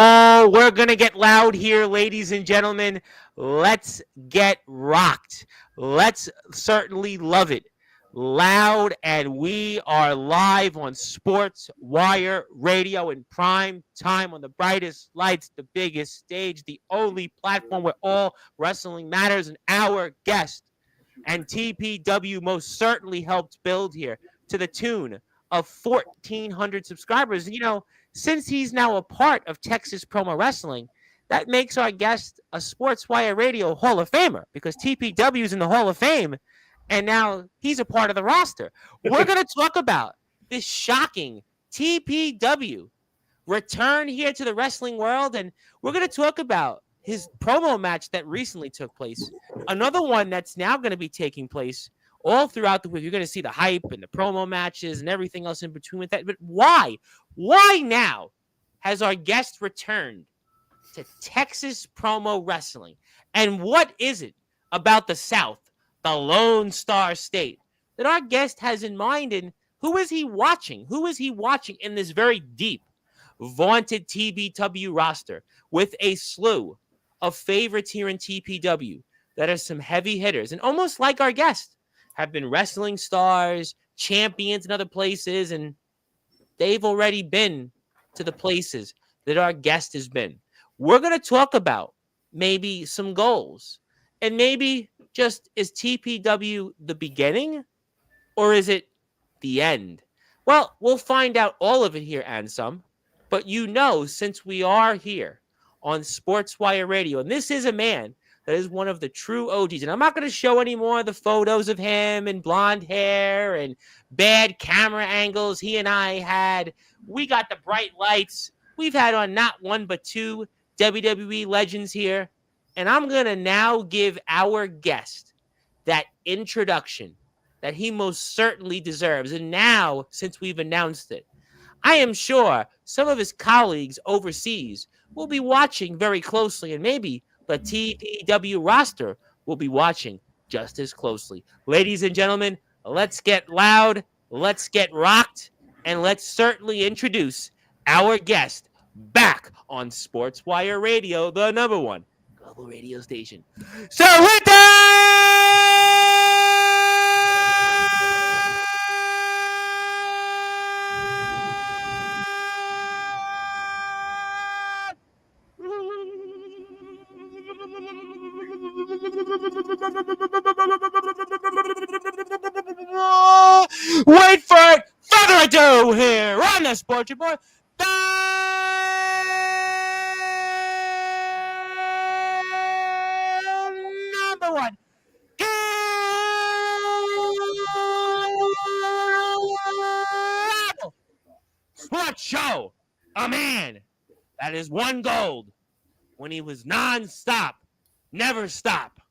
Oh, we're going to get loud here, ladies and gentlemen. Let's get rocked. Let's certainly love it. Loud, and we are live on Sportswire Radio in prime time on the brightest lights, the biggest stage, the only platform where all wrestling matters. And our guest and TPW most certainly helped build here to the tune of 1,400 subscribers. Since he's now a part of Texas Promo Wrestling, that makes our guest a Sportswire Radio Hall of Famer because TPW is in the Hall of Fame, and now he's a part of the roster. We're going to talk about this shocking TPW return here to the wrestling world, and we're going to talk about his promo match that recently took place, another one that's now going to be taking place all throughout the week. You're going to see the hype and the promo matches and everything else in between with that. But why? Why now has our guest returned to Texas Promo Wrestling? And what is it about the South, the Lone Star State, that our guest has in mind? And who is he watching? Who is he watching in this very deep, vaunted TPW roster with a slew of favorites here in TPW that are some heavy hitters? And almost like our guest, have been wrestling stars, champions in other places, and they've already been to the places that our guest has been. We're going to talk about maybe some goals, and maybe just, is TPW the beginning, or is it the end? Well, we'll find out all of it here and some, but since we are here on Sportswire Radio, and this is a man that is one of the true OGs. And I'm not going to show any more of the photos of him and blonde hair and bad camera angles he and I had. We got the bright lights. We've had on not one but two WWE legends here. And I'm going to now give our guest that introduction that he most certainly deserves. And now, since we've announced it, I am sure some of his colleagues overseas will be watching very closely, and maybe the TPW roster will be watching just as closely. Ladies and gentlemen, let's get loud, let's get rocked, and let's certainly introduce our guest back on Sportswire Radio, the number one global radio station. So with wait for it. Further ado here on the Sports Report. Number one. Sports show. A man that is won gold when he was non-stop, never stop.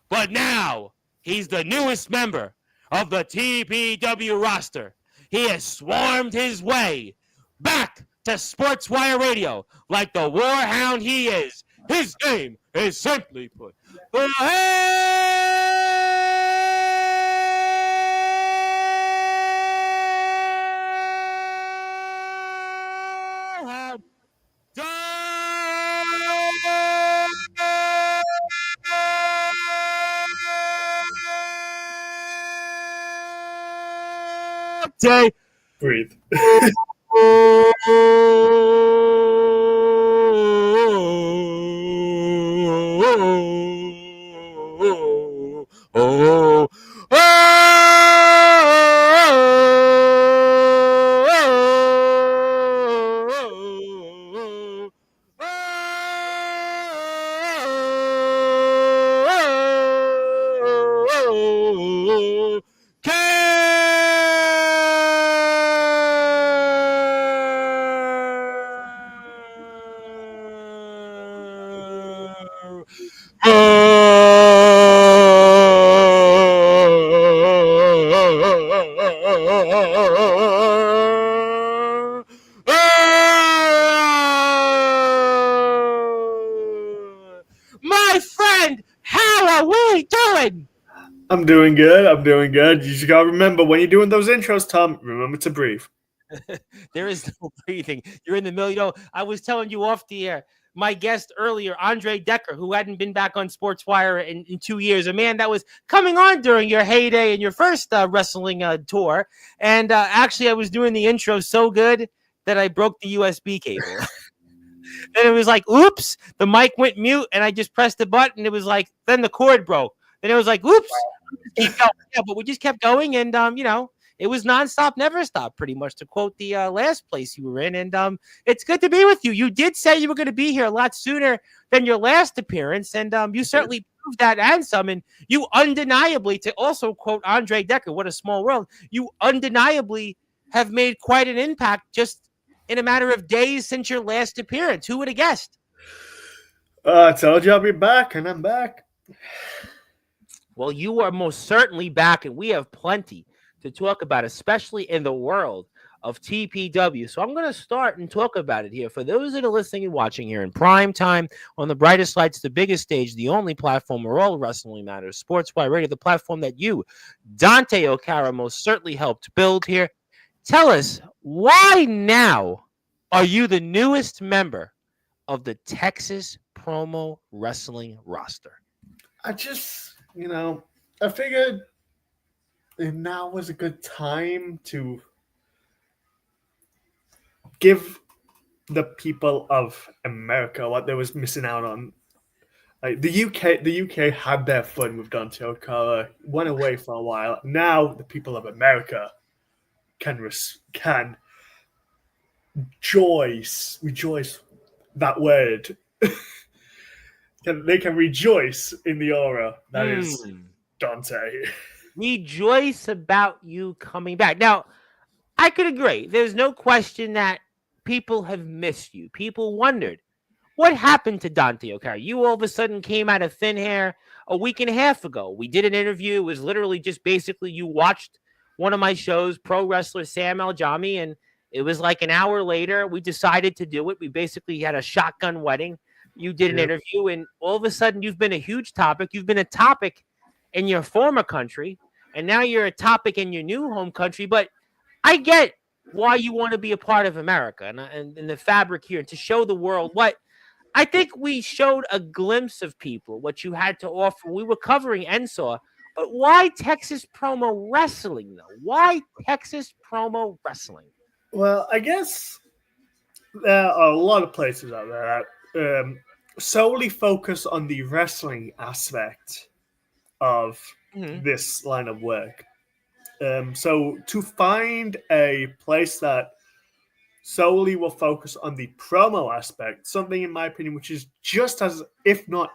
But now he's the newest member of the TPW roster. He has swarmed his way back to Sportswire Radio like the warhound he is. His name is simply put the Dante. Breathe. My friend, how are we doing? I'm doing good. You just gotta remember when you're doing those intros, Tom, remember to breathe. There is no breathing. You're in the middle. I was telling you off the air. My guest earlier, Andre Decker, who hadn't been back on Sportswire in 2 years, a man that was coming on during your heyday and your first wrestling tour. And actually, I was doing the intro so good that I broke the USB cable. Then it was like, oops, the mic went mute, and I just pressed the button. It was like, then the cord broke. Then it was like, oops, keep going. Yeah, but we just kept going, and it was nonstop, never stop, pretty much, to quote the last place you were in. And it's good to be with you. You did say you were going to be here a lot sooner than your last appearance, and you certainly proved that and some. And you undeniably, to also quote Andre Decker, what a small world, you undeniably have made quite an impact just in a matter of days since your last appearance. Who would have guessed? I told you I'll be back, and I'm back. Well, you are most certainly back, and we have plenty to talk about, especially in the world of TPW. So I'm going to start and talk about it here. For those that are listening and watching here in prime time on the brightest lights, the biggest stage, the only platform where all wrestling matters, Sportswire Radio, the platform that you, Dante O'Cara, most certainly helped build here. Tell us, why now are you the newest member of the Texas Promo Wrestling roster? I just, I figured now was a good time to give the people of America what they was missing out on. Like the UK had their fun with Dante O'Cara, went away for a while. Now the people of America can rejoice that word. They can rejoice in the aura that is Dante. Rejoice about you coming back. Now, I could agree. There's no question that people have missed you. People wondered, what happened to Dante O'Cara? You all of a sudden came out of thin air a week and a half ago. We did an interview. It was literally just basically you watched one of my shows, Pro Wrestler Sam Aljami, and it was like an hour later, we decided to do it. We basically had a shotgun wedding. You did an interview, and all of a sudden you've been a huge topic. You've been a topic in your former country, and now you're a topic in your new home country. But I get why you want to be a part of America and the fabric here, and to show the world what I think we showed a glimpse of people, what you had to offer. We were covering NSAW, but why Texas Promo Wrestling, though? Why Texas Promo Wrestling? Well, I guess there are a lot of places out there that solely focus on the wrestling aspect of this line of work. So to find a place that solely will focus on the promo aspect, something in my opinion which is just as, if not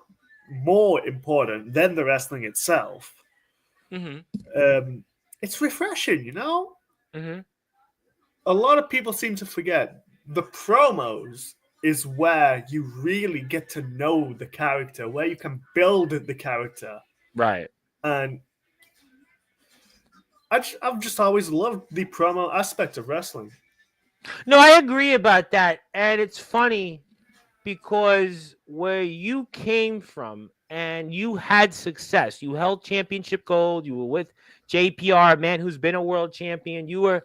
more important than the wrestling itself, it's refreshing, A lot of people seem to forget the promos is where you really get to know the character, where you can build the character. Right. And I've just always loved the promo aspect of wrestling. No, I agree about that. And it's funny because where you came from and you had success, you held championship gold, you were with JPR, a man who's been a world champion. You were,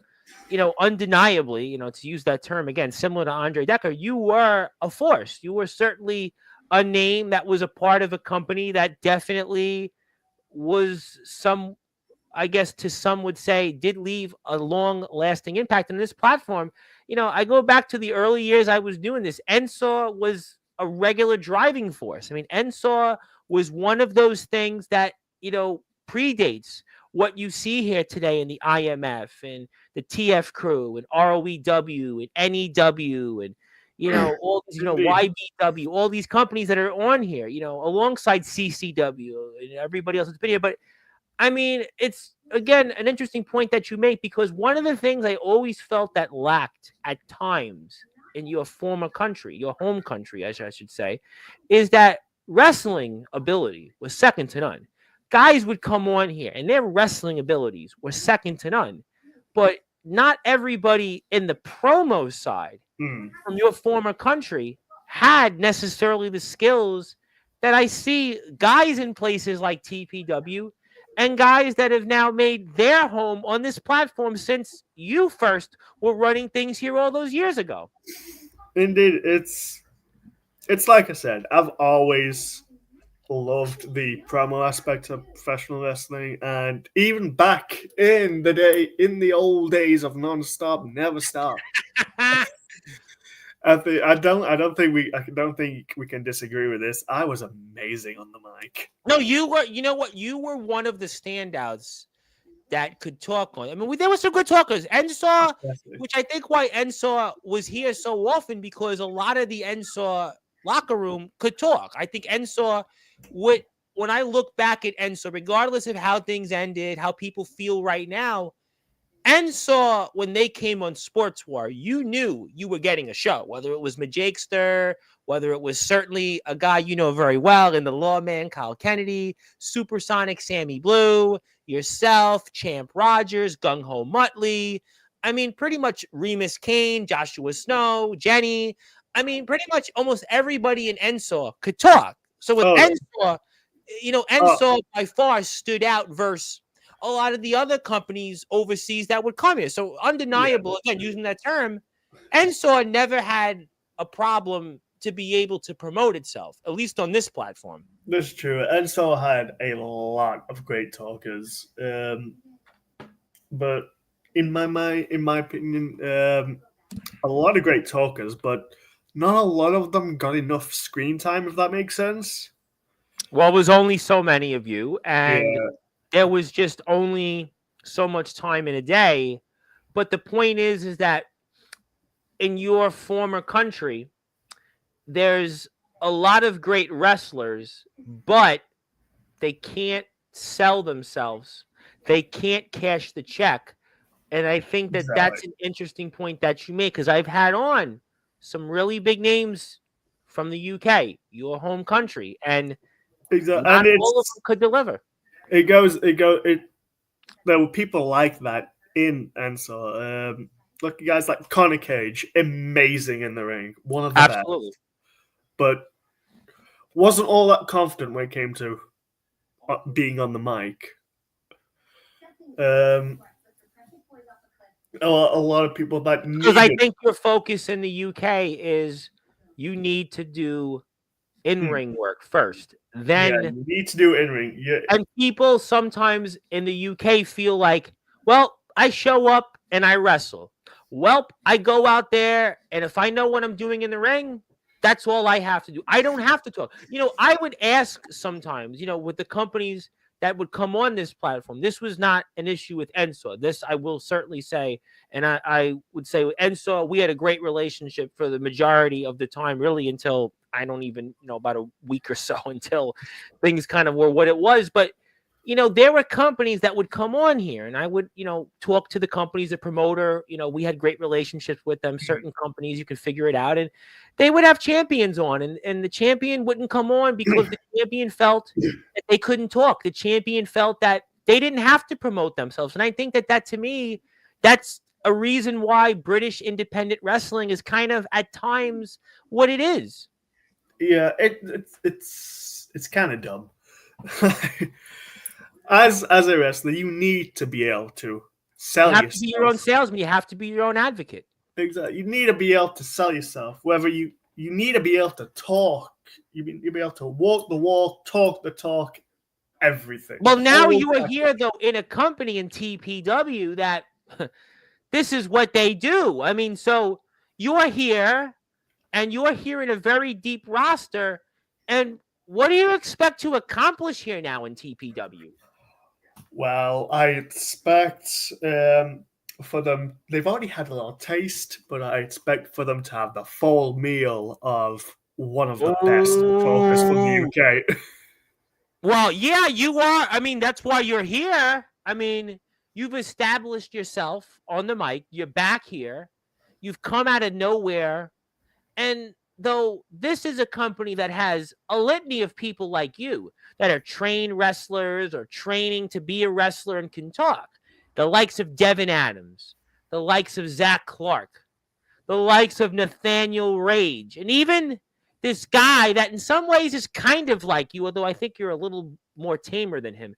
undeniably, to use that term again, similar to Andre Decker, you were a force. You were certainly a name that was a part of a company that definitely was I guess to some would say, did leave a long-lasting impact on this platform. I go back to the early years I was doing this. NSAW was a regular driving force. I mean, NSAW was one of those things that, predates what you see here today in the IMF and the TF crew and ROEW and NEW and, all these, YBW, all these companies that are on here, alongside CCW and everybody else that's been here. But I mean, it's, again, an interesting point that you make, because one of the things I always felt that lacked at times in your former country, your home country, as I should say, is that wrestling ability was second to none. Guys would come on here and their wrestling abilities were second to none. But not everybody in the promo side from your former country had necessarily the skills that I see guys in places like TPW and guys that have now made their home on this platform since you first were running things here all those years ago. Indeed, it's like I said, I've always loved the promo aspect of professional wrestling, and even back in the old days of non-stop, never stop. I don't think we can disagree with this. I was amazing on the mic. No, you were. You know what? You were one of the standouts that could talk on. I mean, there were some good talkers. Ensaw, which I think why Ensaw was here so often, because a lot of the Ensaw locker room could talk. I think Ensaw would. When I look back at Ensaw, regardless of how things ended, how people feel right now, Ensaw, when they came on Sportzwire, you knew you were getting a show, whether it was Majakester, whether it was certainly a guy you know very well in the Lawman, Kyle Kennedy, Supersonic Sammy Blue, yourself, Champ Rogers, Gung Ho Muttley. I mean, pretty much Remus Kane, Joshua Snow, Jenny. I mean, pretty much almost everybody in Ensaw could talk. So with Ensaw, Ensaw by far stood out versus a lot of the other companies overseas that would come here. So undeniable, again, using that term, Ensaw never had a problem to be able to promote itself, at least on this platform. That's true. Ensaw had a lot of great talkers, but in my opinion, a lot of great talkers, but not a lot of them got enough screen time. If that makes sense. Well, it was only so many of you, and there was just only so much time in a day. But the point is that in your former country, there's a lot of great wrestlers, but they can't sell themselves. They can't cash the check. And I think that that's an interesting point that you make, because I've had on some really big names from the UK, your home country, and not all of them could deliver. There were people like that in Ensaw. Look, guys like Conor Cage, amazing in the ring, one of the best, but wasn't all that confident when it came to being on the mic. A lot of people that because I think your focus in the UK is you need to do in-ring work first. Then you need to do in-ring. Yeah. And people sometimes in the UK feel like, well, I show up and I wrestle. Well, I go out there, and if I know what I'm doing in the ring, that's all I have to do. I don't have to talk. I would ask sometimes, with the companies that would come on this platform. This was not an issue with Ensaw. This I will certainly say, and I would say with Ensaw, we had a great relationship for the majority of the time, really until I don't even know, about a week or so, until things kind of were what it was. But there were companies that would come on here, and I would, talk to the companies, the promoter. We had great relationships with them. Certain companies, you could figure it out, and they would have champions on, and the champion wouldn't come on because the champion felt that they couldn't talk. The champion felt that they didn't have to promote themselves, and I think that to me, that's a reason why British independent wrestling is kind of at times what it is. Yeah, it's kind of dumb. As a wrestler, you need to be able to sell yourself. You have to be your own salesman. You have to be your own advocate. Exactly. You need to be able to sell yourself. Whether you need to be able to talk. You be able to walk the walk, talk the talk, everything. Well, now you are here, though, in a company in TPW that this is what they do. I mean, so you're here, and you're here in a very deep roster. And what do you expect to accomplish here now in TPW? Well, I expect for them, they've already had a little taste, but I expect for them to have the full meal of one of the best talkers from the UK. Well, yeah, you are. I mean, that's why you're here. I mean, you've established yourself on the mic. You're back here. You've come out of nowhere. And though this is a company that has a litany of people like you that are trained wrestlers or training to be a wrestler and can talk, the likes of Devin Adams, the likes of Zach Clark, the likes of Nathaniel Rage, and even this guy that in some ways is kind of like you, although I think you're a little more tamer than him,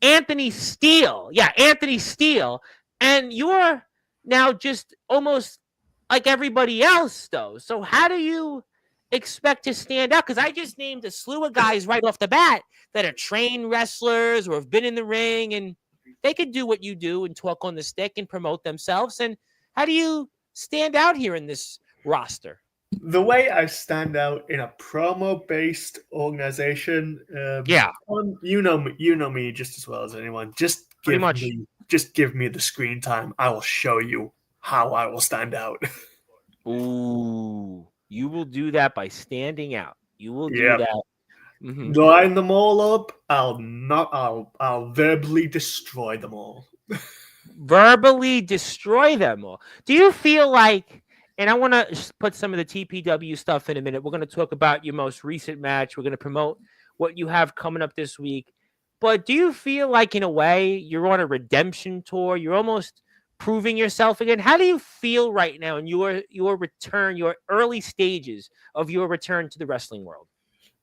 Anthony Steele. Yeah, Anthony Steele. And you're now just almost like everybody else, though. So how do you expect to stand out? Because I just named a slew of guys right off the bat that are trained wrestlers or have been in the ring, and they could do what you do and talk on the stick and promote themselves. And how do you stand out here in this roster? The way I stand out in a promo-based organization, Yeah, you know me just as well as anyone. pretty much. Just give me the screen time. I will show you how I will stand out. Ooh, you will do that by standing out. You will do Yep. that. Mm-hmm. Line them all up. I'll verbally destroy them all. Verbally destroy them all. Do you feel like, and I want to put some of the TPW stuff in a minute. We're going to talk about your most recent match. We're going to promote what you have coming up this week. But do you feel like, in a way, you're on a redemption tour? You're almost proving yourself again. How do you feel right now in your return, your early stages of your return to the wrestling world?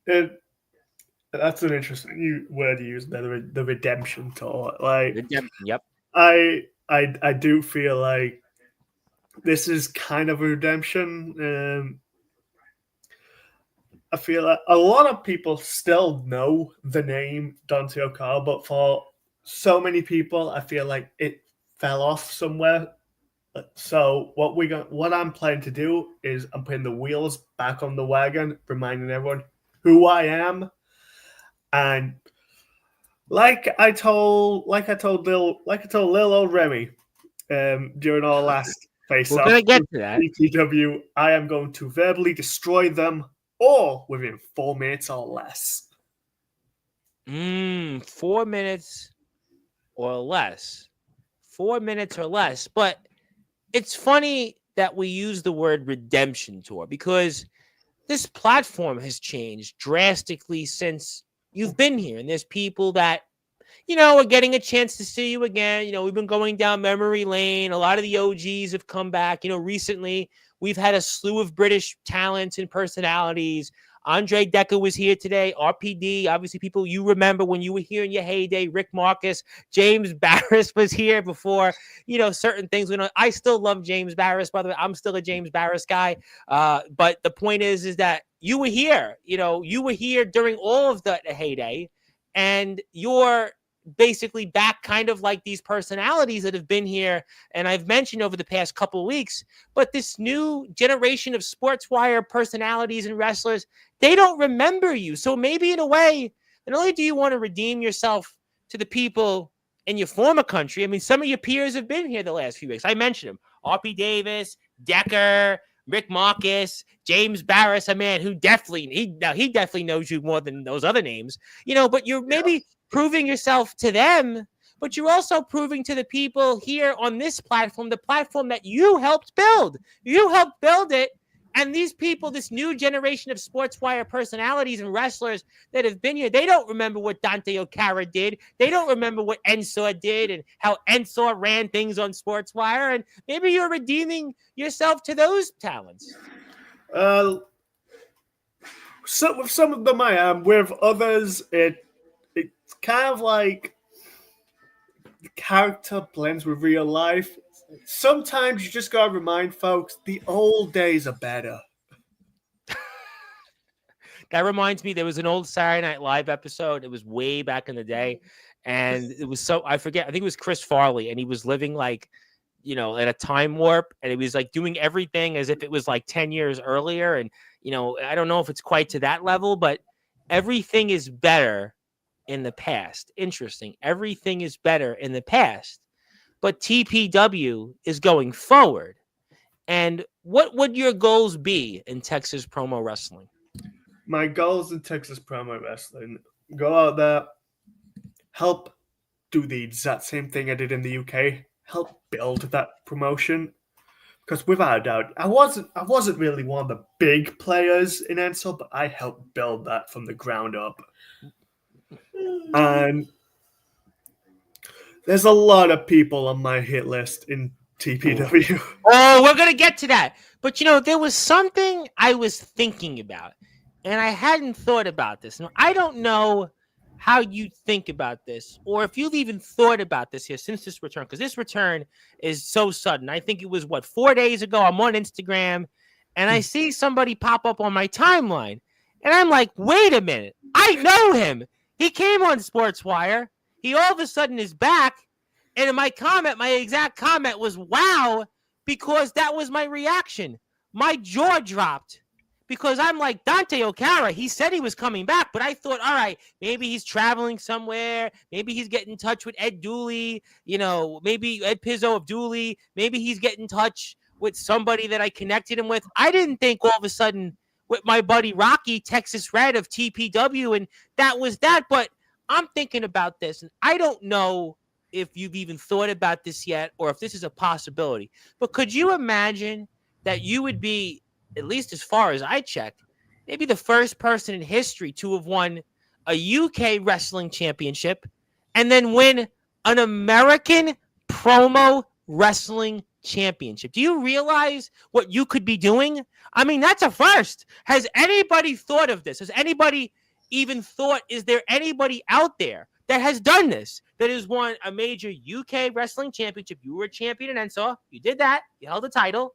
That's an interesting word you use, the redemption tour. Like Redemption, yep. I do feel like this is kind of a redemption. I feel like a lot of people still know the name Dante O'Carl, but for so many people, I feel like it fell off somewhere. So what I'm planning to do is I'm putting the wheels back on the wagon, reminding everyone who I am, and like I told little old Remy during our last face-off, we're gonna get to that. EPW, I am going to verbally destroy them all within 4 minutes or less. 4 minutes or less. 4 minutes or less. But it's funny that we use the word redemption tour because this platform has changed drastically since you've been here. And there's people that, are getting a chance to see you again. We've been going down memory lane. A lot of the OGs have come back. Recently we've had a slew of British talents and personalities. Andre Decker was here today. RPD, obviously people you remember when you were here in your heyday. Rick Marcus, James Barris was here before, certain things went on. I still love James Barris, by the way. I'm still a James Barris guy. But the point is that you were here. You were here during all of the heyday, and you're basically back kind of like these personalities that have been here. And I've mentioned over the past couple of weeks, but this new generation of Sportswire personalities and wrestlers, they don't remember you. So maybe in a way, not only do you want to redeem yourself to the people in your former country, I mean, some of your peers have been here the last few weeks. I mentioned them, RP Davis, Decker, Rick Marcus, James Barris, a man who he definitely knows you more than those other names, but you're maybe proving yourself to them, but you're also proving to the people here on this platform, the platform that you helped build. You helped build it. And these people, this new generation of Sportswire personalities and wrestlers that have been here, they don't remember what Dante O'Carl did. They don't remember what Ensor did and how Ensor ran things on Sportswire. And maybe you're redeeming yourself to those talents. So with some of them I am. With others, it's kind of like the character blends with real life. Sometimes you just gotta remind folks the old days are better. That reminds me, there was an old Saturday Night Live episode. It was way back in the day. And it was I forget, I think it was Chris Farley. And he was living like, in a time warp. And he was like doing everything as if it was like 10 years earlier. And, I don't know if it's quite to that level, but everything is better in the past. Interesting. Everything is better in the past. But TPW is going forward. And what would your goals be in Texas Promo Wrestling? My goals in Texas Promo Wrestling, go out there, help do the exact same thing I did in the UK, help build that promotion. Because without a doubt, I wasn't really one of the big players in Ensor, but I helped build that from the ground up. And there's a lot of people on my hit list in TPW. Oh, we're going to get to that. But, there was something I was thinking about, and I hadn't thought about this. Now, I don't know how you think about this, or if you've even thought about this here since this return, because this return is so sudden. I think it was 4 days ago. I'm on Instagram and I see somebody pop up on my timeline, and I'm like, wait a minute, I know him. He came on Sportswire. He all of a sudden is back. And in my exact comment was, wow, because that was my reaction. My jaw dropped because I'm like, Dante O'Cara, he said he was coming back, but I thought, all right, maybe he's traveling somewhere. Maybe he's getting in touch with Ed Dooley, maybe Ed Pizzo of Dooley. Maybe he's getting in touch with somebody that I connected him with. I didn't think all of a sudden with my buddy Rocky, Texas Red of TPW, and that was that. But I'm thinking about this, and I don't know if you've even thought about this yet or if this is a possibility. But could you imagine that you would be, at least as far as I checked, maybe the first person in history to have won a UK wrestling championship and then win an American promo wrestling championship? Do you realize what you could be doing? I mean, that's a first. Has anybody thought of this? Has anybody even thought, is there anybody out there that has done this, that has won a major UK wrestling championship? You were a champion in Ensaw. You did that. You held the title.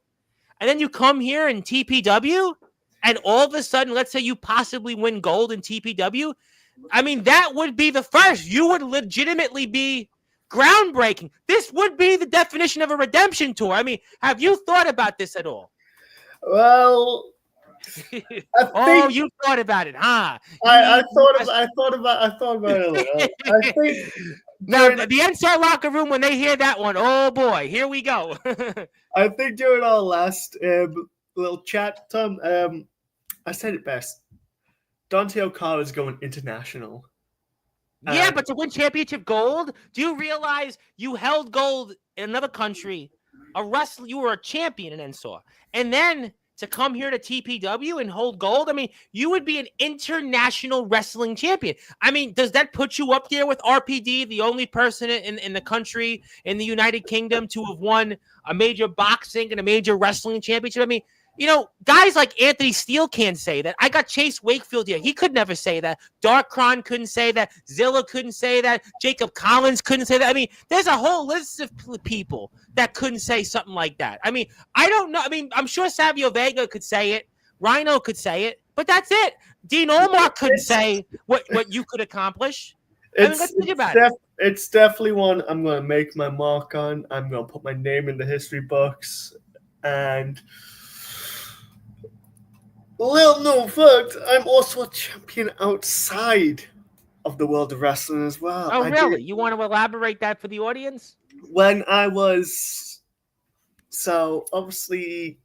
And then you come here in TPW, and all of a sudden, let's say you possibly win gold in TPW. I mean, that would be the first. You would legitimately be groundbreaking. This would be the definition of a redemption tour. I mean, have you thought about this at all? Well, you thought about it, huh? I thought about it a little. I think now the NSR locker room, when they hear that one, oh boy, here we go. I think during our last little chat, Tom, I said it best. Dante O'Cara is going international. Yeah, but to win championship gold, do you realize you held gold in another country? You were a champion in Ensaw, and then to come here to TPW and hold gold, I mean, you would be an international wrestling champion. I mean, does that put you up there with RPD, the only person in the country, in the United Kingdom, to have won a major boxing and a major wrestling championship? I mean, guys like Anthony Steele can't say that. I got Chase Wakefield here. He could never say that. Darkron couldn't say that. Zilla couldn't say that. Jacob Collins couldn't say that. I mean, there's a whole list of people that couldn't say something like that. I mean, I don't know. I mean, I'm sure Savio Vega could say it. Rhino could say it. But that's it. Dean Omar couldn't say what you could accomplish. I mean, let's think about it. It's definitely one I'm going to make my mark on. I'm going to put my name in the history books. And little known fact, I'm also a champion outside of the world of wrestling as well. Oh, really? You want to elaborate that for the audience? When I was, so obviously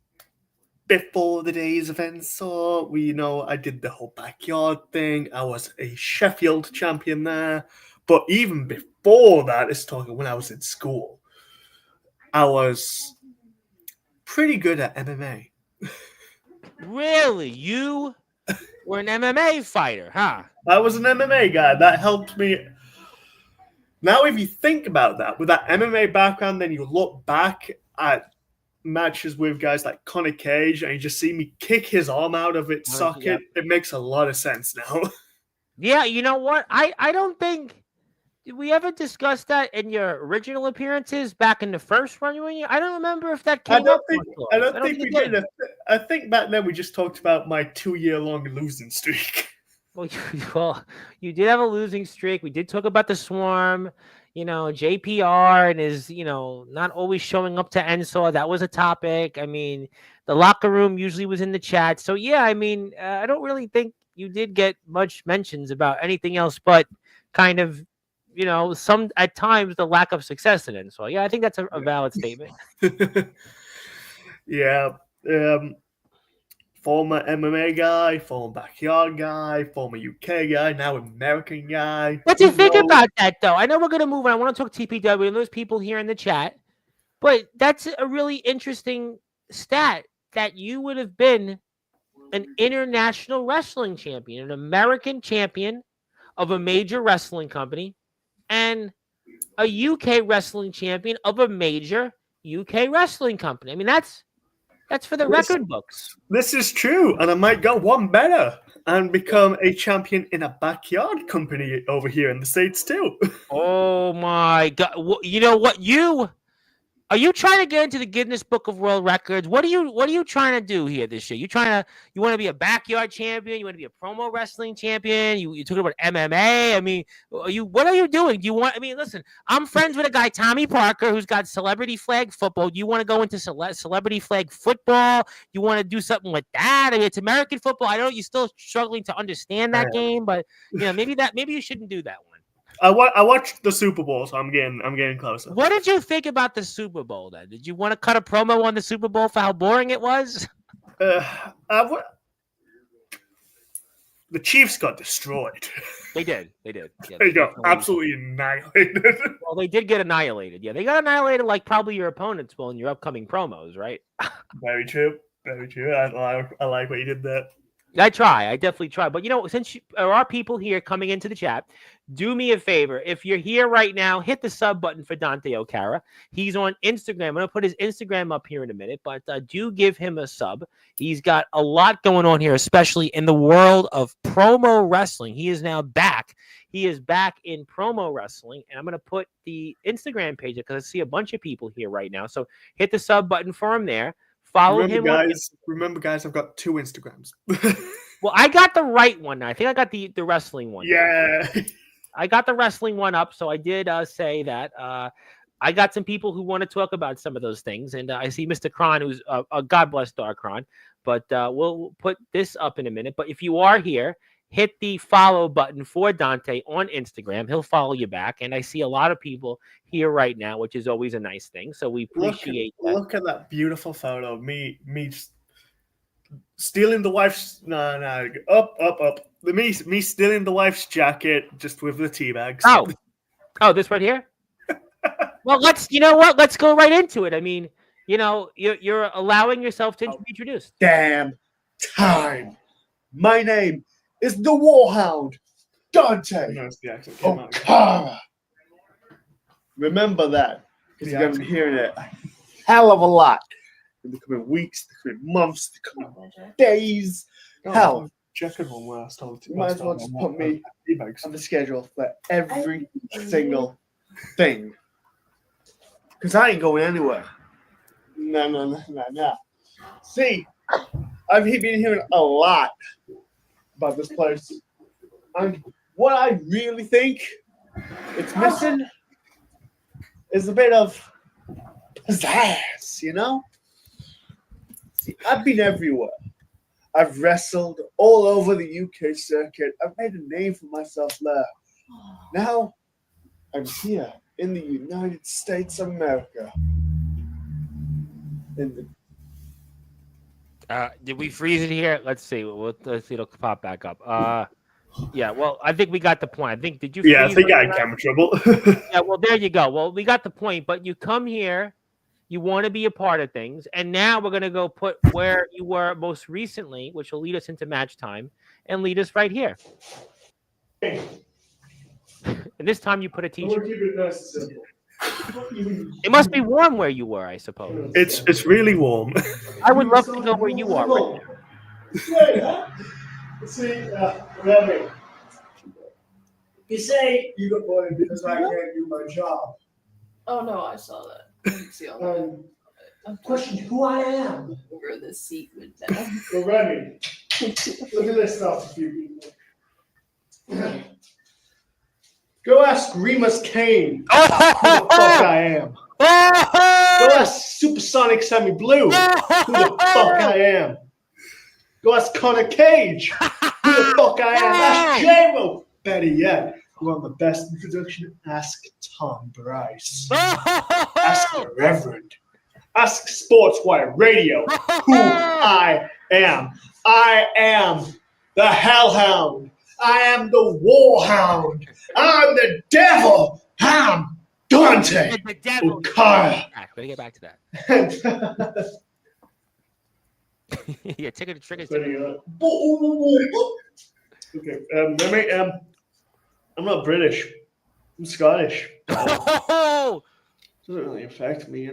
before the days of Ensaw, I did the whole backyard thing. I was a Sheffield champion there. But even before that, it's talking when I was in school, I was pretty good at MMA. Really? You were an MMA fighter, huh? I was an MMA guy. That helped me. Now, if you think about that, with that MMA background, then you look back at matches with guys like Conor Cage, and you just see me kick his arm out of its socket. Yep. It makes a lot of sense now. Yeah, you know what? I don't think... Did we ever discuss that in your original appearances back in the first run? I don't remember if that came up. I don't think we did. I think back then we just talked about my 2-year-long losing streak. Well, you did have a losing streak. We did talk about the Swarm, JPR and his, not always showing up to Ensaw. That was a topic. I mean, the locker room usually was in the chat. So, yeah, I mean, I don't really think you did get much mentions about anything else but kind of, some at times the lack of success in it. So yeah, I think that's a valid statement. Yeah. Former MMA guy, former backyard guy, former UK guy, now American guy. What do you think about that, though? I know we're going to move on. I want to talk TPW, and there's people here in the chat. But that's a really interesting stat that you would have been an international wrestling champion, an American champion of a major wrestling company, and a UK wrestling champion of a major UK wrestling company. I mean, that's That's for the record books. This is true, and I might go one better and become a champion in a backyard company over here in the States too. Oh my God! You know what? Are you trying to get into the Guinness Book of World Records? What are you trying to do here this year? You want to be a backyard champion? You want to be a promo wrestling champion? You talking about MMA? I mean, what are you doing? Do you want? I mean, listen, I'm friends with a guy, Tommy Parker, who's got celebrity flag football. Do you want to go into celebrity flag football? You want to do something with that? I mean, it's American football. I know you're still struggling to understand that game, but maybe you shouldn't do that one. I watched the Super Bowl, so I'm getting closer. What did you think about the Super Bowl then? Did you want to cut a promo on the Super Bowl for how boring it was? The Chiefs got destroyed. They did. Yeah, they got absolutely annihilated. Well, they did get annihilated. Yeah, they got annihilated like probably your opponents will in your upcoming promos, right? Very true. I like what you did there. I definitely try. But, since there are people here coming into the chat, do me a favor. If you're here right now, hit the sub button for Dante O'Cara. He's on Instagram. I'm going to put his Instagram up here in a minute, but do give him a sub. He's got a lot going on here, especially in the world of promo wrestling. He is now back. He is back in promo wrestling, and I'm going to put the Instagram page because I see a bunch of people here right now. So hit the sub button for him there. Follow him. Remember, guys, I've got 2 Instagrams. Well, I got the right one. I think I got the wrestling one. Yeah. I got the wrestling one up, so I did say that. I got some people who want to talk about some of those things, and I see Mr. Kron, who's God bless Dark Kron, but we'll put this up in a minute. But if you are here, hit the follow button for Dante on Instagram. He'll follow you back, and I see a lot of people here right now, which is always a nice thing. So we appreciate that. Look at that beautiful photo of me stealing the wife's up. Me stealing the wife's jacket just with the tea bags. Oh, this right here. Well, let's go right into it. I mean, you're allowing yourself to be introduced. Damn time. My name is the Warhound, Dante O'Cara. Remember that, because you're going to be hearing it a hell of a lot in the coming weeks, the coming months, the coming days. Hell, you might as well just put me on the schedule for every single thing. Because I ain't going anywhere. No. See, I've been hearing a lot about this place. And what I really think it's missing is a bit of pizzazz, See, I've been everywhere. I've wrestled all over the UK circuit. I've made a name for myself there. Now, I'm here in the United States of America. Did we freeze it here? Let's see. Let's see. It'll pop back up. Yeah. Well, I think we got the point. Did you? Yeah, I think I had camera trouble. Yeah. Well, there you go. Well, we got the point. But you come here, you want to be a part of things, and now we're gonna go put where you were most recently, which will lead us into match time and lead us right here. And this time you put a t-shirt. It must be warm where you were, I suppose. It's really warm. I would love to know where you are right now. See, Remy, you say you got bored because I can't do my job. Oh no, I saw that. I didn't see all that. Question who I am. Where the seat went down. So Remy, look at this stuff, a few people. Go ask Remus Kane who the fuck I am. Go ask Supersonic Sammy Blue who the fuck I am. Go ask Connor Cage who the fuck I am. Ask J-Mo. Better yet, who I'm the best introduction. Ask Tom Bryce. Ask the Reverend. Ask Sportswire Radio who I am. I am the Hellhound. I am the Warhound. I'm the Devil. I'm Dante O'Cara. Let me get back to that. Yeah, take it. Trigger. Okay, I'm not British. I'm Scottish. Doesn't really affect me,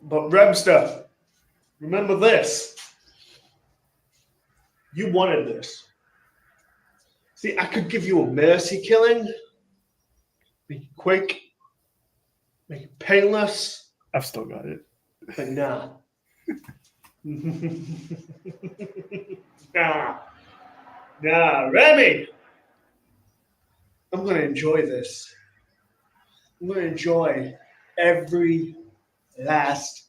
But Remster, remember this. You wanted this. See, I could give you a mercy killing. Make it quick. Make it painless. I've still got it. But nah. Nah, Remy. I'm going to enjoy this. I'm going to enjoy every last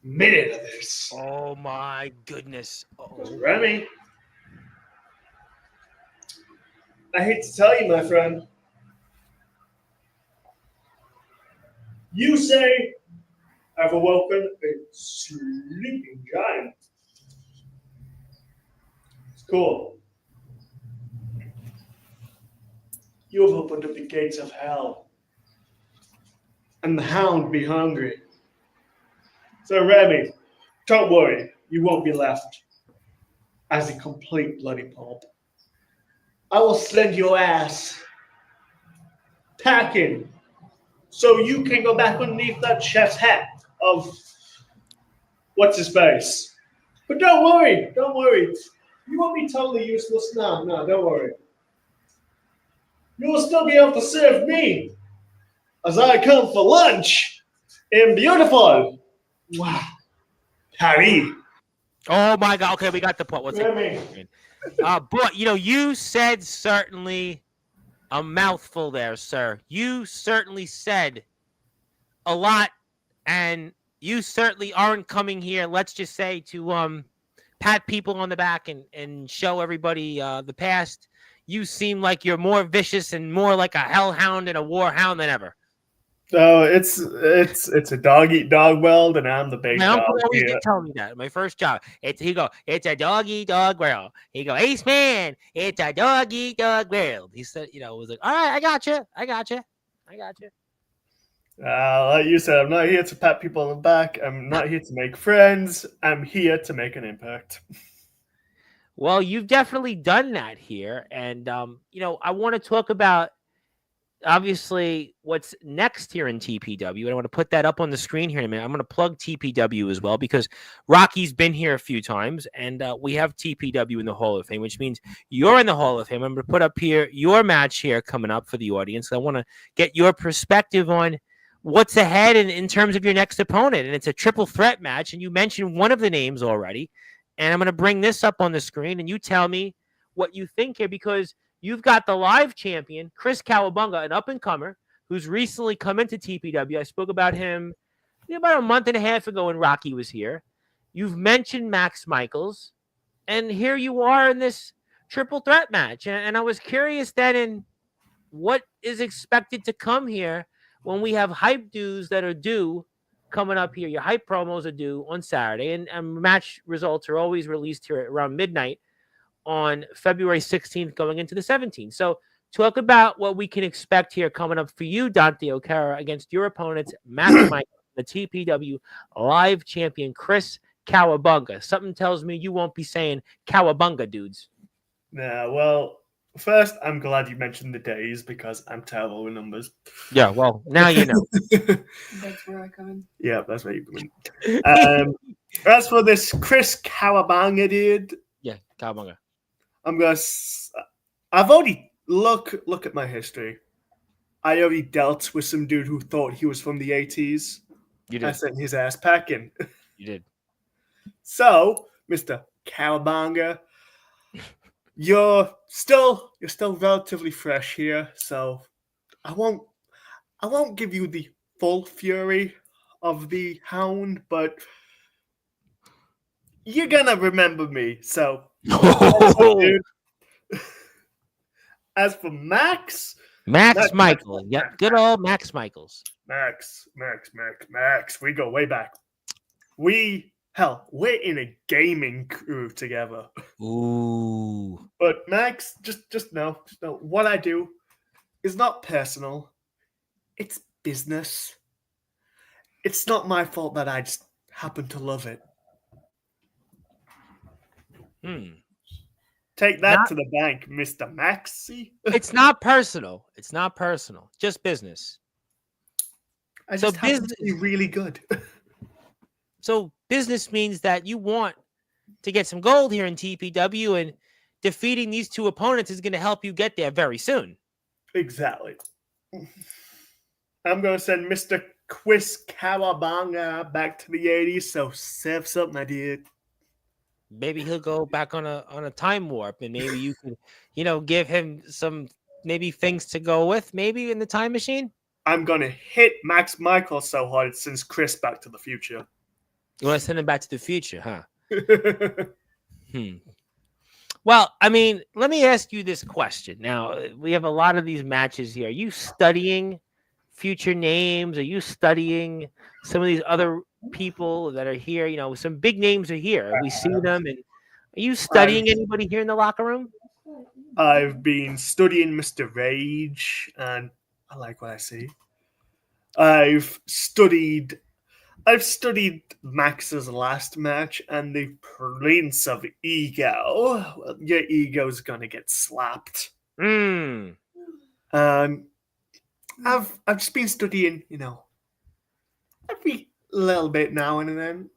minute of this. Oh my goodness. Remy, I hate to tell you, my friend. You say I've awoken a sleeping giant. It's cool. You have opened up the gates of hell. And the hound be hungry. So, Remy, don't worry. You won't be left as a complete bloody pulp. I will send your ass packing so you can go back underneath that chef's hat of what's his face. But don't worry. You won't be totally useless. No, don't worry. You will still be able to serve me as I come for lunch in beautiful, wow, Paris. Oh my God. Okay, we got the point. What's Remy. But you said certainly a mouthful there, sir. You certainly said a lot, and you certainly aren't coming here, let's just say, to pat people on the back and show everybody the past. You seem like you're more vicious and more like a hellhound and a warhound than ever. So it's a dog-eat-dog world, and I'm the big My dog uncle always here. did tell me that. My first job, it's a dog-eat-dog world. He go, Ace Man, it's a dog-eat-dog world. He said, it was like, all right, I got you. Like you said, I'm not here to pat people on the back. I'm not here to make friends. I'm here to make an impact. Well, you've definitely done that here. And, I want to talk about, obviously, what's next here in TPW. And I want to put that up on the screen here in a minute. I'm going to plug TPW as well because Rocky's been here a few times. And we have TPW in the Hall of Fame, which means you're in the Hall of Fame. I'm going to put up here your match here coming up for the audience. I want to get your perspective on what's ahead in terms of your next opponent. And it's a triple threat match. And you mentioned one of the names already. And I'm going to bring this up on the screen, and you tell me what you think here, because you've got the live champion, Chris Cowabunga, an up-and-comer, who's recently come into TPW. I spoke about him about a month and a half ago when Rocky was here. You've mentioned Max Michaels, and here you are in this triple threat match. And I was curious then in what is expected to come here when we have hype dues that are due coming up here. Your hype promos are due on Saturday, and match results are always released here at around midnight on February 16th going into the 17th. So talk about what we can expect here coming up for you, Dante O'Cara, against your opponents, Max Michaels, the TPW live champion, Chris Cowabunga. Something tells me you won't be saying Cowabunga, dudes. Yeah, well, first, I'm glad you mentioned the days because I'm terrible with numbers. Yeah, well, now you know. That's where I come in. Yeah, that's where you come in. As for this Chris Cowabunga dude, Yeah, Cowabunga. I've already look at my history. I already dealt with some dude who thought he was from the 80s. You did. I sent his ass packing. You did. So, Mr. Cowabunga, you're still relatively fresh here, so I won't give you the full fury of the hound, but you're gonna remember me. So, dude. As for Max Michaels. Yep, good old Max Michaels. Max, we go way back. We're in a gaming crew together. Ooh. But Max, just know what I do is not personal. It's business. It's not my fault that I just happen to love it. Take that to the bank, Mr. Maxie. It's not personal. It's not personal. Just business. I just happen to be really good. So business means that you want to get some gold here in TPW, and defeating these two opponents is going to help you get there very soon. Exactly. I'm going to send Mr. Chris Kawabanga back to the 80s, so save something, my dude. Maybe he'll go back on a time warp, and maybe you can, give him some maybe things to go with, maybe in the time machine. I'm going to hit Max Michael so hard it sends Chris back to the future. You want to send him back to the future, huh? Well, I mean, let me ask you this question. Now, we have a lot of these matches here. Are you studying future names? Are you studying some of these other people that are here? Some big names are here. We see them. And are you studying anybody here in the locker room? I've been studying Mr. Rage, and I like what I see. I've studied Max's last match and the Prince of Ego. Well, your ego's gonna get slapped. I've just been studying, every little bit now and then.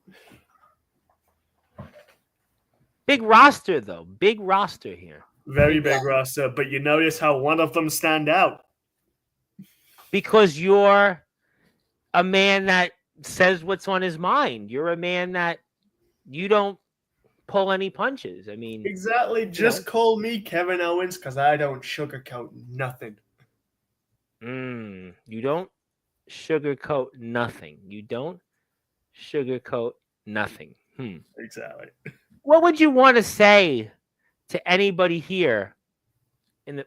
Big roster, though. Big roster here. Very big roster, but you notice how one of them stand out. Because you're a man that says what's on his mind. You're a man that you don't pull any punches. I mean, exactly. Just call me Kevin Owens because I don't sugarcoat nothing. You don't sugarcoat nothing. You don't sugarcoat nothing. Exactly. What would you want to say to anybody here in the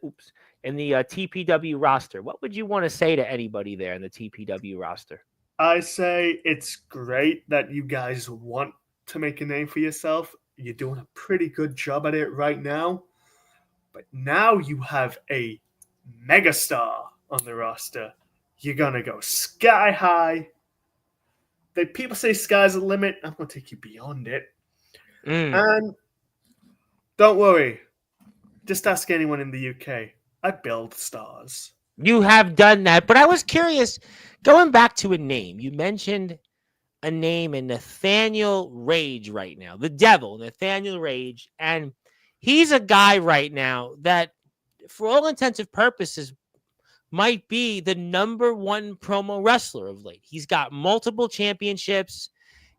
TPW roster? What would you want to say to anybody there in the TPW roster? I say it's great that you guys want to make a name for yourself. You're doing a pretty good job at it right now. But now you have a megastar on the roster. You're going to go sky high. People say sky's the limit. I'm going to take you beyond it. And don't worry. Just ask anyone in the UK. I build stars. You have done that. But I was curious, going back to a name. You mentioned a name in Nathaniel Rage right now. The Devil, Nathaniel Rage. And he's a guy right now that, for all intensive purposes, might be the number one promo wrestler of late. He's got multiple championships.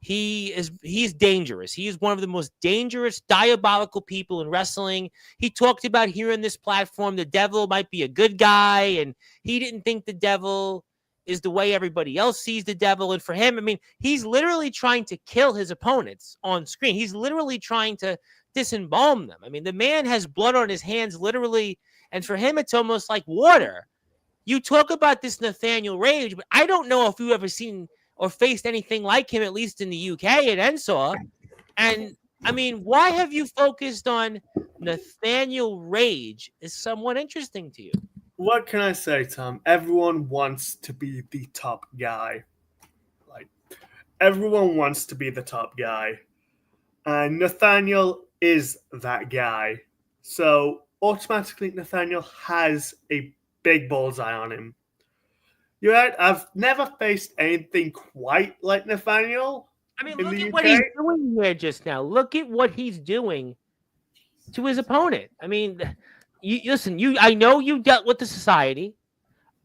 He's dangerous. He is one of the most dangerous, diabolical people in wrestling. He talked about here in this platform, the Devil might be a good guy, and he didn't think the Devil is the way everybody else sees the Devil. And for him, I mean, he's literally trying to kill his opponents on screen. He's literally trying to disembalm them. I mean, the man has blood on his hands, literally, and for him, it's almost like water. You talk about this Nathaniel Rage, but I don't know if you've ever seen or faced anything like him, at least in the UK at Ensor. And, I mean, why have you focused on Nathaniel Rage? Is somewhat interesting to you. What can I say, Tom? Everyone wants to be the top guy. Everyone wants to be the top guy. And Nathaniel is that guy. So, automatically, Nathaniel has a big bullseye on him. You're right. I've never faced anything quite like Nathaniel. I mean, look at what he's doing here just now. Look at what he's doing to his opponent. I mean, I know you dealt with the society.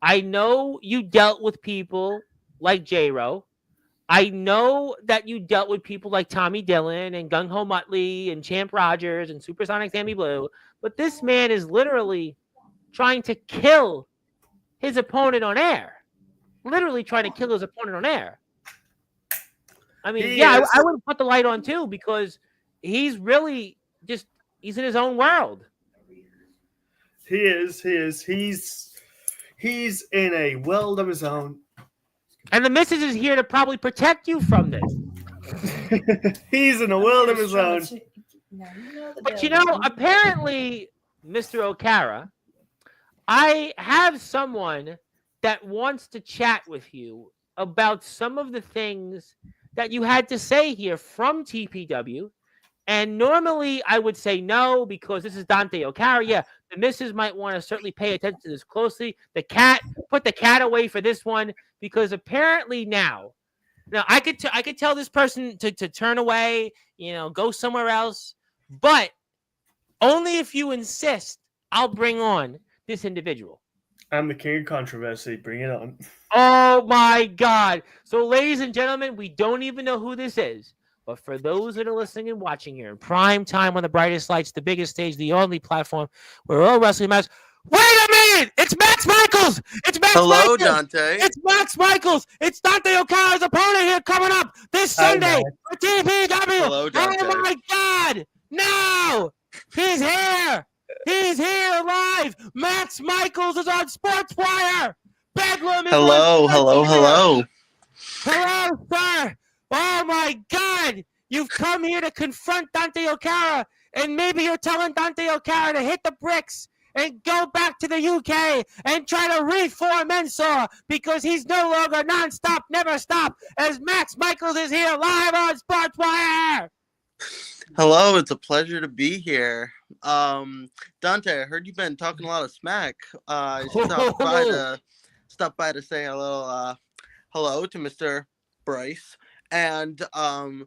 I know you dealt with people like J-Ro. I know that you dealt with people like Tommy Dillon and Gung Ho Muttley and Champ Rogers and Supersonic Sammy Blue. But this man is literally trying to kill his opponent on air. Literally trying to kill his opponent on air. I mean, I would put the light on too, because he's really he's in his own world. He is. He's in a world of his own. And the missus is here to probably protect you from this. He's in a world of his own. But apparently, Mr. Okara, I have someone that wants to chat with you about some of the things that you had to say here from TPW. And normally I would say no, because this is Dante Okara. Yeah, the missus might want to certainly pay attention to this closely. Put the cat away for this one, because apparently now Now I could tell this person to turn away, go somewhere else, but only if you insist. I'll bring on this individual. I'm the king of controversy. Bring it on. Oh my God! So, ladies and gentlemen, we don't even know who this is. But for those that are listening and watching here in prime time on the brightest lights, the biggest stage, the only platform where all wrestling matters. Wait a minute! It's Max Michaels! It's Max Hello, Michaels! Dante. It's Max Michaels! It's Dante O'Cara's opponent here coming up this Sunday for TPW! Hello, Dante. Oh my God! No! He's here! He's here live! Max Michaels is on Sportzwire! Bedlam is Hello, on hello, hello. Hello, sir! Oh my God! You've come here to confront Dante O'Cara, and maybe you're telling Dante O'Cara to hit the bricks and go back to the UK and try to reform Ensor because he's no longer nonstop, never stop, as Max Michaels is here live on Sportswire. Hello, it's a pleasure to be here. Dante, I heard you've been talking a lot of smack. I stopped by to say hello to Mr. Bryce, and a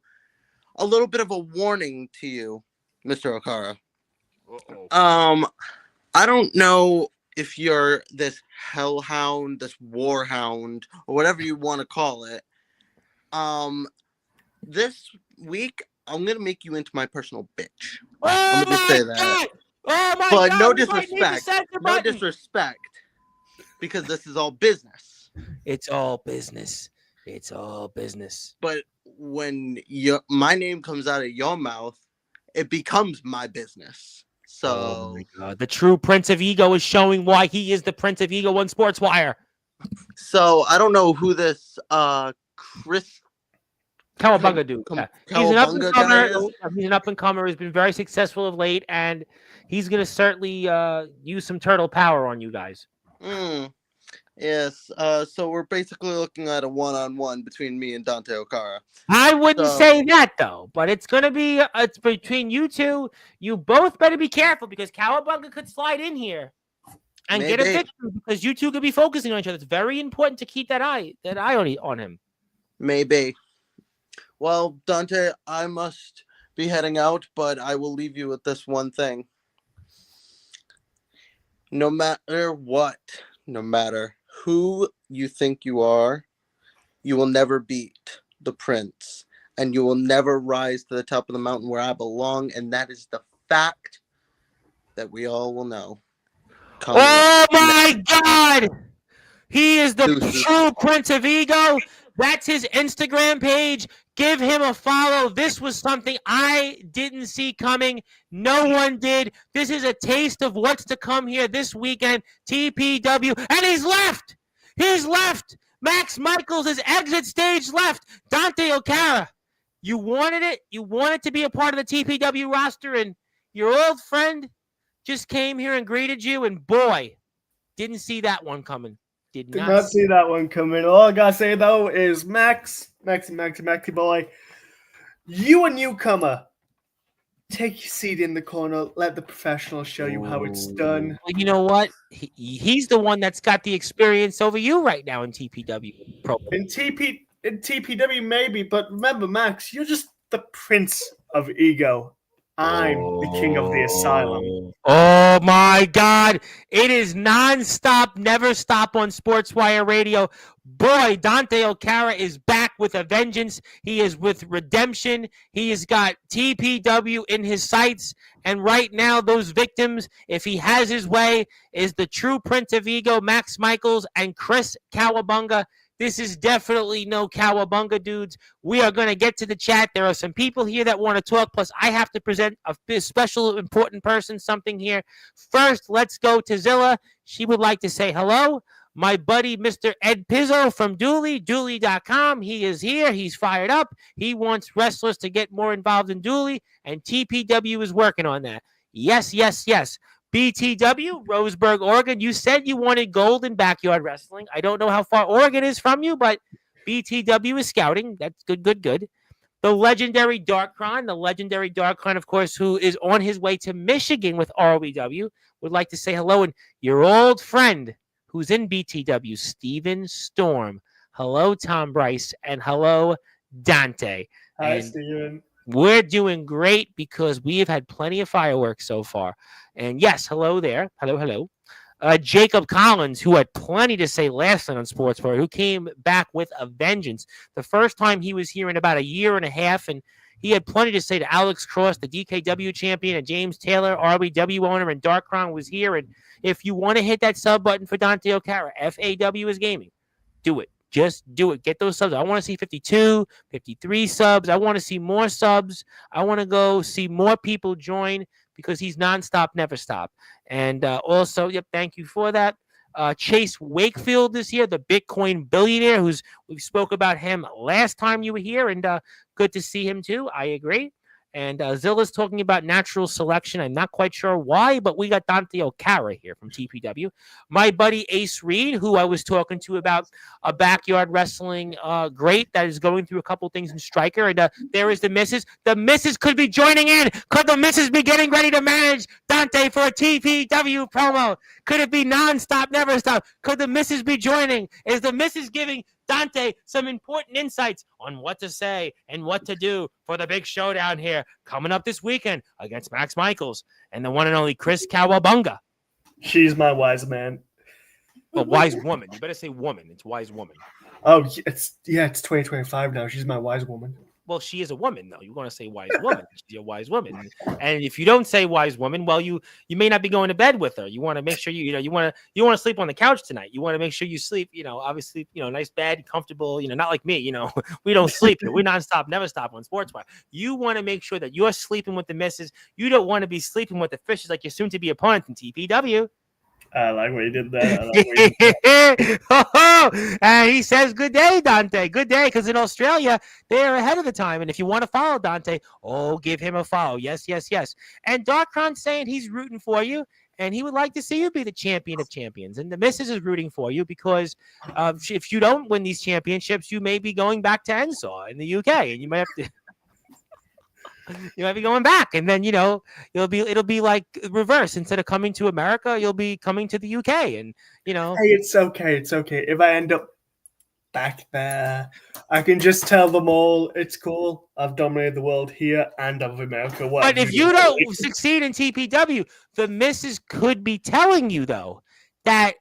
little bit of a warning to you, Mr. O'Cara. I don't know if you're this hellhound, this warhound, or whatever you want to call it. This week, I'm going to make you into my personal bitch. I'm going to say that. God. Oh my but God, no disrespect. No disrespect. Because this is all business. It's all business. It's all business. But when my name comes out of your mouth, it becomes my business. So, oh my God. The true Prince of Ego is showing why he is the Prince of Ego on Sportswire. So I don't know who this Chris Cowabunga dude. He's an up-and-comer. He's an up-and-comer. He's been very successful of late, and he's going to certainly use some turtle power on you guys. Yes. So we're basically looking at a one-on-one between me and Dante O'Cara. I wouldn't say that, though, but it's going to be it's between you two. You both better be careful because Cowabunga could slide in here and get a victory because you two could be focusing on each other. It's very important to keep that eye on him. Maybe. Well, Dante, I must be heading out, but I will leave you with this one thing. No matter what, no matter who you think you are, you will never beat the prince, and you will never rise to the top of the mountain where I belong, and that is the fact that we all will know. Oh my God! He is the true Prince of Ego. That's his Instagram page. Give him a follow. This was something I didn't see coming. No one did. This is a taste of what's to come here this weekend. TPW. And he's left. He's left. Max Michaels is exit stage left. Dante O'Cara. You wanted it. You wanted to be a part of the TPW roster, and your old friend just came here and greeted you, and boy, didn't see that one coming. Did not see that one coming. All I gotta say though is Maxy boy, you a newcomer. Take your seat in the corner. Let the professionals show you how it's done. Well, you know what? He's the one that's got the experience over you right now in TPW. In TPW maybe, but remember, Max, you're just the Prince of Ego. I'm the king of the asylum. Oh my God. It is nonstop, never stop on Sportswire Radio. Boy, Dante O'Cara is back with a vengeance. He is with redemption. He has got TPW in his sights. And right now, those victims, if he has his way, is the true Prince of Ego, Max Michaels, and Chris Cowabunga. This is definitely no Cowabunga, dudes. We are going to get to the chat. There are some people here that want to talk. Plus, I have to present a special, important person something here. First, let's go to Zilla. She would like to say hello. My buddy, Mr. Ed Pizzo from Dooley, Dooley.com. He is here. He's fired up. He wants wrestlers to get more involved in Dooley, and TPW is working on that. Yes, yes, yes. BTW, Roseburg, Oregon. You said you wanted gold in backyard wrestling. I don't know how far Oregon is from you, but BTW is scouting. That's good, good, good. The legendary Darkron, of course, who is on his way to Michigan with ROEW, would like to say hello. And your old friend who's in BTW, Steven Storm. hello, Tom Bryce, and hello, Dante. Hi, And Steven. we're doing great because we have had plenty of fireworks so far. And yes, hello there. Hello. Jacob Collins, who had plenty to say last night on Sportswire, who came back with a vengeance. The first time he was here in about a year and a half, and he had plenty to say to Alex Cross, the DKW champion, and James Taylor, RBW owner, and Darkron was here. And if you want to hit that sub button for Dante O'Cara, FAW is gaming. Do it. Just do it. Get those subs. I want to see 52, 53 subs. I want to see more subs. I want to go see more people join because he's nonstop, never stop. And also, thank you for that. Chase Wakefield is here, the Bitcoin billionaire, we spoke about him last time you were here, and good to see him too. I agree. And Zilla's talking about natural selection. I'm not quite sure why, but we got Dante O'Cara here from TPW. My buddy Ace Reed, who I was talking to about a backyard wrestling great that is going through a couple things in Striker. And there is the missus. The missus could be joining in. Could the missus be getting ready to manage Dante for a TPW promo? Could it be nonstop, never stop? Could the missus be joining? Is the missus giving Dante some important insights on what to say and what to do for the big showdown here coming up this weekend against Max Michaels and the one and only Chris Kawabunga? She's my wise man. Well, wise woman. You better say woman. It's wise woman. Oh, it's 2025 now. She's my wise woman. Well, she is a woman, though. You want to say wise woman. She's a wise woman. And if you don't say wise woman, well, you may not be going to bed with her. You want to make sure you want to sleep on the couch tonight. You want to make sure you sleep, obviously, nice bed, comfortable, not like me, we don't sleep here. We nonstop, never stop on Sportswire. You want to make sure that you're sleeping with the missus. You don't want to be sleeping with the fishes like your soon to be opponent in TPW. I like what you did there. And he says, good day, Dante. Good day, because in Australia, they're ahead of the time. And if you want to follow Dante, give him a follow. Yes. And Darkron's saying he's rooting for you, and he would like to see you be the champion of champions. And the missus is rooting for you because if you don't win these championships, you may be going back to Ensaw in the UK, and you might have to... You might be going back, and then it'll be like reverse. Instead of coming to America, you'll be coming to the UK, and Hey, it's okay. If I end up back there, I can just tell them all it's cool. I've dominated the world here and of America. But if you don't succeed in TPW, the missus could be telling you though that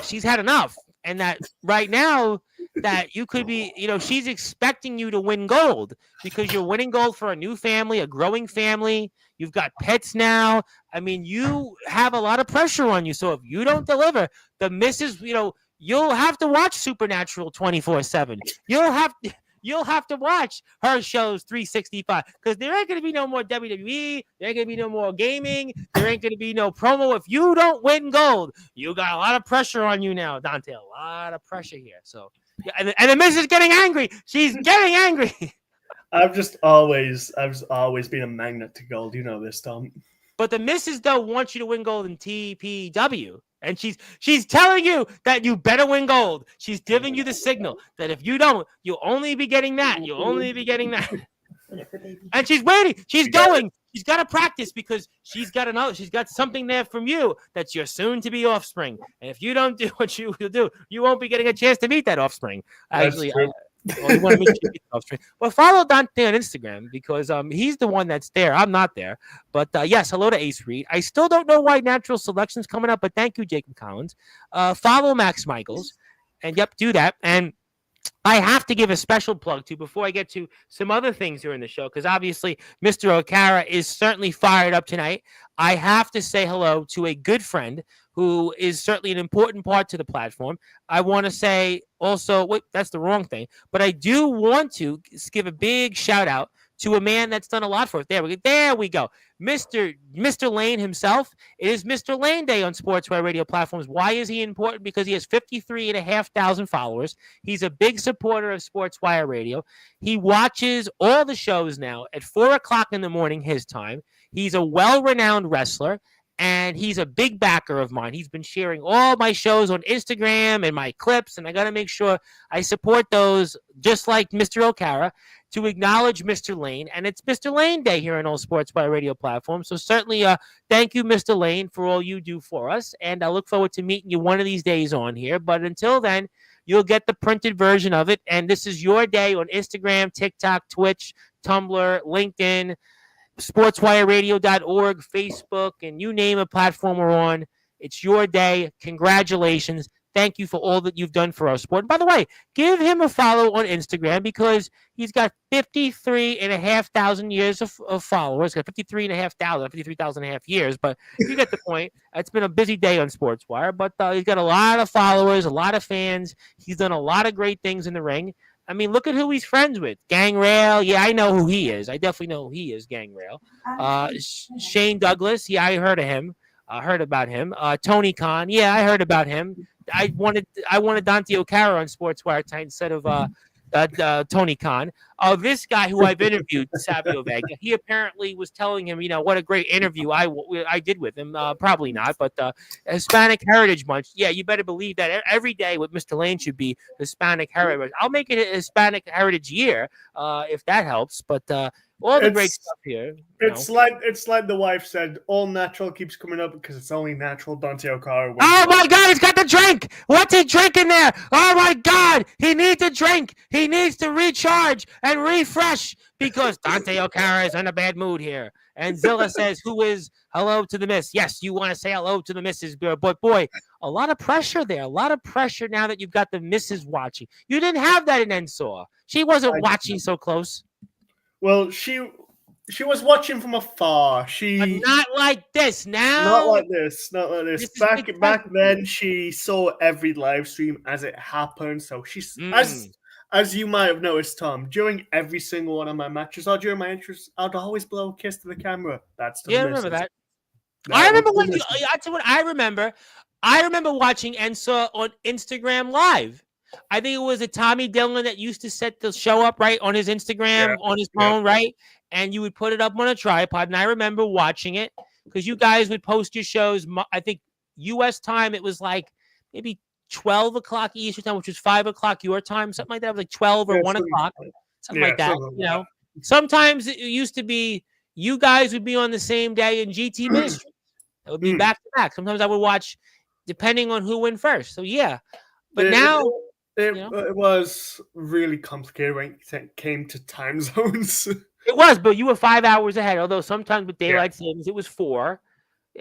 she's had enough, and that right now that you could be, she's expecting you to win gold because you're winning gold for a new family, a growing family. You've got pets now. I mean, you have a lot of pressure on you. So if you don't deliver, the missus, you'll have to watch Supernatural 24/7. You'll have to watch her shows 365 because there ain't going to be no more WWE. There ain't going to be no more gaming. There ain't going to be no promo. If you don't win gold, you got a lot of pressure on you now, Dante. A lot of pressure here. So, yeah, and the missus is getting angry. She's getting angry. I've just always been a magnet to gold. You know this, Tom. But the missus, though, wants you to win gold in TPW. And she's telling you that you better win gold. She's giving you the signal that if you don't, you'll only be getting that. You'll only be getting that. And she's waiting. She's going. She's got to practice because she's got something there from you that's your soon-to-be offspring. And if you don't do what you will do, you won't be getting a chance to meet that offspring. Actually, you want to meet your offspring. Well, follow Dante on Instagram because he's the one that's there. I'm not there. But yes, hello to Ace Reed. I still don't know why natural selection's coming up, but thank you, Jacob Collins. Follow Max Michaels. And do that. And I have to give a special plug to before I get to some other things here in the show, because obviously Mr. O'Cara is certainly fired up tonight. I have to say hello to a good friend who is certainly an important part to the platform. I want to say also, wait, that's the wrong thing, but I do want to give a big shout out to a man that's done a lot for us. There we go. Mr. Lane himself. It is Mr. Lane Day on Sportswire radio platforms. Why is he important? Because he has 53,500 followers. He's a big supporter of Sportswire radio. He watches all the shows now at 4 o'clock in the morning his time. He's a well-renowned wrestler, and he's a big backer of mine. He's been sharing all my shows on Instagram and my clips, and I got to make sure I support those just like Mr. O'Cara to acknowledge Mr. Lane. And it's Mr. Lane Day here on all Sportswire radio platforms. So certainly thank you, Mr. Lane, for all you do for us. And I look forward to meeting you one of these days on here. But until then, you'll get the printed version of it. And this is your day on Instagram, TikTok, Twitch, Tumblr, LinkedIn, sportswireradio.org, Facebook, and you name a platform we're on. It's your day. Congratulations. Thank you for all that you've done for our sport. And by the way, give him a follow on Instagram because he's got 53,500 years of followers. He's got 53,500 and a half years, but you get the point. It's been a busy day on Sportswire, but he's got a lot of followers, a lot of fans. He's done a lot of great things in the ring. I mean, look at who he's friends with. Gangrel, yeah, I know who he is. I definitely know who he is, Gangrel. Shane Douglas, yeah, I heard of him. I heard about him. Tony Khan, yeah, I heard about him. I wanted Dante O'Cara on Sportswire tonight instead of Tony Khan. This guy who I've interviewed, Savio Vega, he apparently was telling him, what a great interview I did with him. Probably not, but Hispanic Heritage Month. Yeah, you better believe that every day with Mr. Lane should be Hispanic Heritage. I'll make it a Hispanic Heritage Year if that helps. But all the great stuff here. It's like the wife said, all natural keeps coming up because it's only natural. Dante O'Cara. Oh my God, he's got the drink. What's he drinking there? Oh my God, he needs a drink. He needs to recharge and refresh because Dante O'Cara is in a bad mood here. And Zilla says, who is hello to the miss? Yes, you want to say hello to the missus, but boy, a lot of pressure there. A lot of pressure now that you've got the missus watching. You didn't have that in Ensor. She wasn't watching so close. Well, she was watching from afar. But not like this now. Not like this. Back then, she saw every live stream as it happened. So she's as you might have noticed, Tom, during every single one of my matches or during my entries, I'd always blow a kiss to the camera. That's the I remember that. I remember when that's what I remember. I remember watching Ensor on Instagram Live. I think it was a Tommy Dillon that used to set the show up right on his Instagram, on his phone, right? And you would put it up on a tripod. And I remember watching it because you guys would post your shows. I think U.S. time, it was like maybe 12 o'clock Eastern time, which was 5 o'clock your time, something like that. It was like 12 or 1 o'clock, something like that. Sometimes it used to be you guys would be on the same day in GT Ministry. It would be back to back. Sometimes I would watch depending on who went first. So, yeah. But now... It was really complicated when it came to time zones. It was, but you were 5 hours ahead. Although sometimes with daylight savings, it was 4.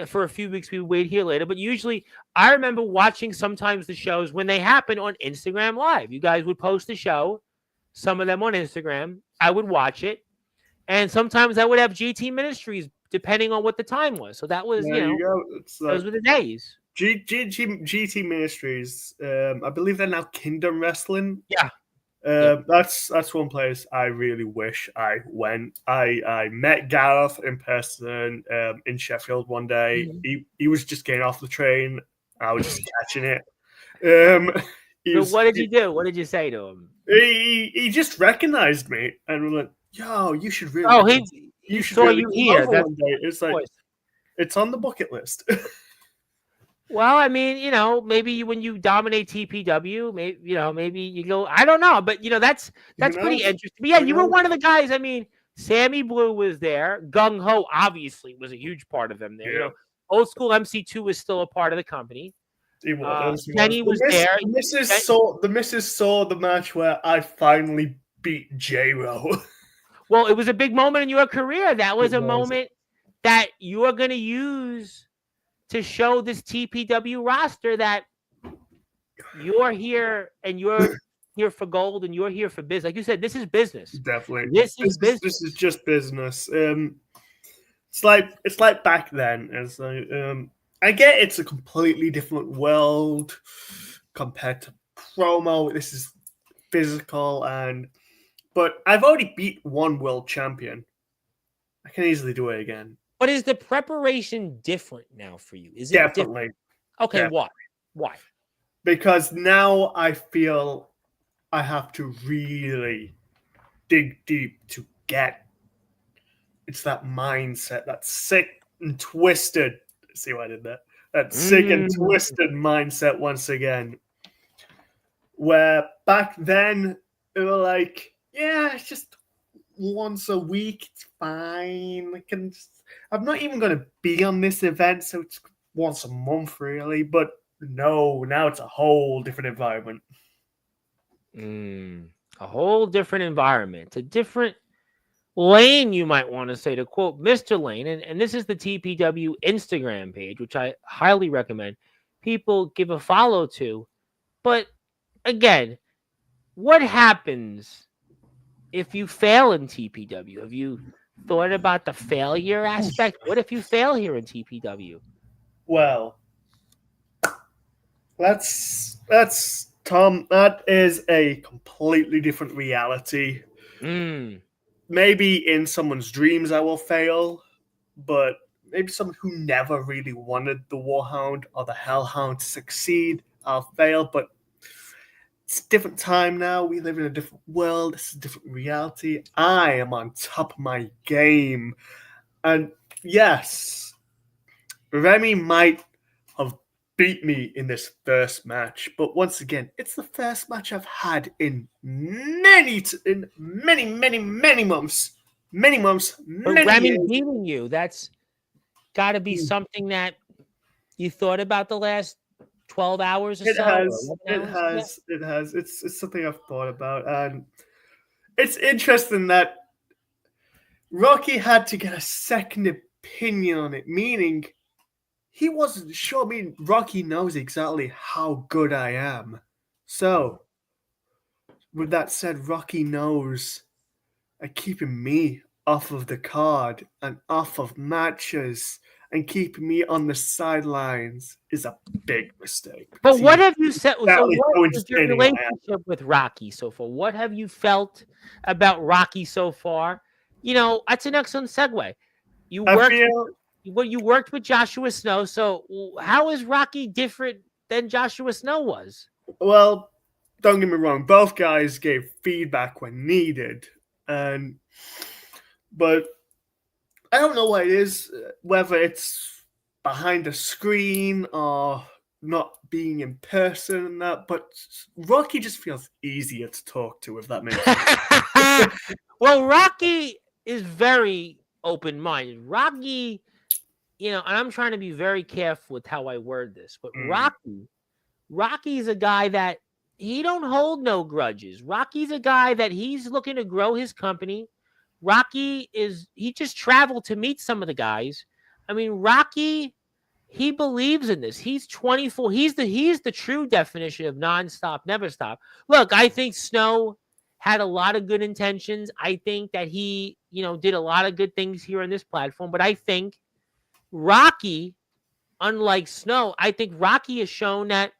For a few weeks, we would wait here later. But usually, I remember watching sometimes the shows when they happened on Instagram Live. You guys would post the show, some of them on Instagram. I would watch it. And sometimes I would have GT Ministries, depending on what the time was. So that was, those were the days. GT Ministries, I believe they're now Kingdom Wrestling. Yeah. That's one place I really wish I went. I met Gareth in person in Sheffield one day. He was just getting off the train. I was just catching it. So what did you do? What did you say to him? He just recognized me and was like, "Yo, you should really." He saw you here. It's like it's on the bucket list. Well, I mean, maybe when you dominate TPW, maybe you go. I don't know, but that's pretty interesting. But yeah, you were one of the guys. I mean, Sammy Blue was there. Gung Ho obviously was a huge part of them there. Yeah. Old School MC2 was still a part of the company. Kenny was there. The missus saw the match where I finally beat J-Ro. Well, it was a big moment in your career. That was a moment that you are going to use to show this TPW roster that you're here and you're here for gold and you're here for business. Like you said, this is business. Definitely. This is business. This is just business. It's like back then. It's like, I get it's a completely different world compared to promo. This is physical but I've already beat one world champion. I can easily do it again. But is the preparation different now for you? Is it definitely different? Okay, definitely. Why? Because now I feel I have to really dig deep to get. It's that mindset, that sick and twisted. See what I did there? That sick and twisted mindset once again. Where back then it was like, yeah, it's just once a week, it's fine. I'm not even going to be on this event, so it's once a month, really. But no, now it's a whole different environment. A whole different environment, a different lane, you might want to say, to quote Mr. Lane. And this is the TPW Instagram page, which I highly recommend people give a follow to. But again, what happens if you fail in TPW? Have you thought about the failure aspect? What if you fail here in TPW? Well, that's Tom. That is a completely different reality. Maybe in someone's dreams I will fail, but maybe someone who never really wanted the Warhound or the Hellhound to succeed, I'll fail. But it's a different time now. We live in a different world. This is a different reality. I am on top of my game. And yes, Remy might have beat me in this first match, but once again, it's the first match I've had in many months. But Remy beating you, that's got to be something that you thought about the last 12 hours or so? It has. It's something I've thought about, and it's interesting that Rocky had to get a second opinion on it, meaning he wasn't sure. I mean, Rocky knows exactly how good I am. So, with that said, Rocky knows keeping me off of the card and off of matches and keeping me on the sidelines is a big mistake. But what have you said? So what is your relationship with Rocky so far? What have you felt about Rocky so far? You know, that's an excellent segue. You worked with Joshua Snow. So how is Rocky different than Joshua Snow was? Well, don't get me wrong. Both guys gave feedback when needed. But I don't know what it is, whether it's behind a screen or not being in person and that, but Rocky just feels easier to talk to, if that makes sense. Well, Rocky is very open-minded. Rocky, you know, and I'm trying to be very careful with how I word this, but Rocky's a guy that he don't hold no grudges. Rocky's a guy that he's looking to grow his company. He just traveled to meet some of the guys. I mean, Rocky, he believes in this. He's 24. He's the true definition of nonstop, never stop. Look, I think Snow had a lot of good intentions. I think that he, you know, did a lot of good things here on this platform. But I think Rocky, unlike Snow, I think Rocky has shown that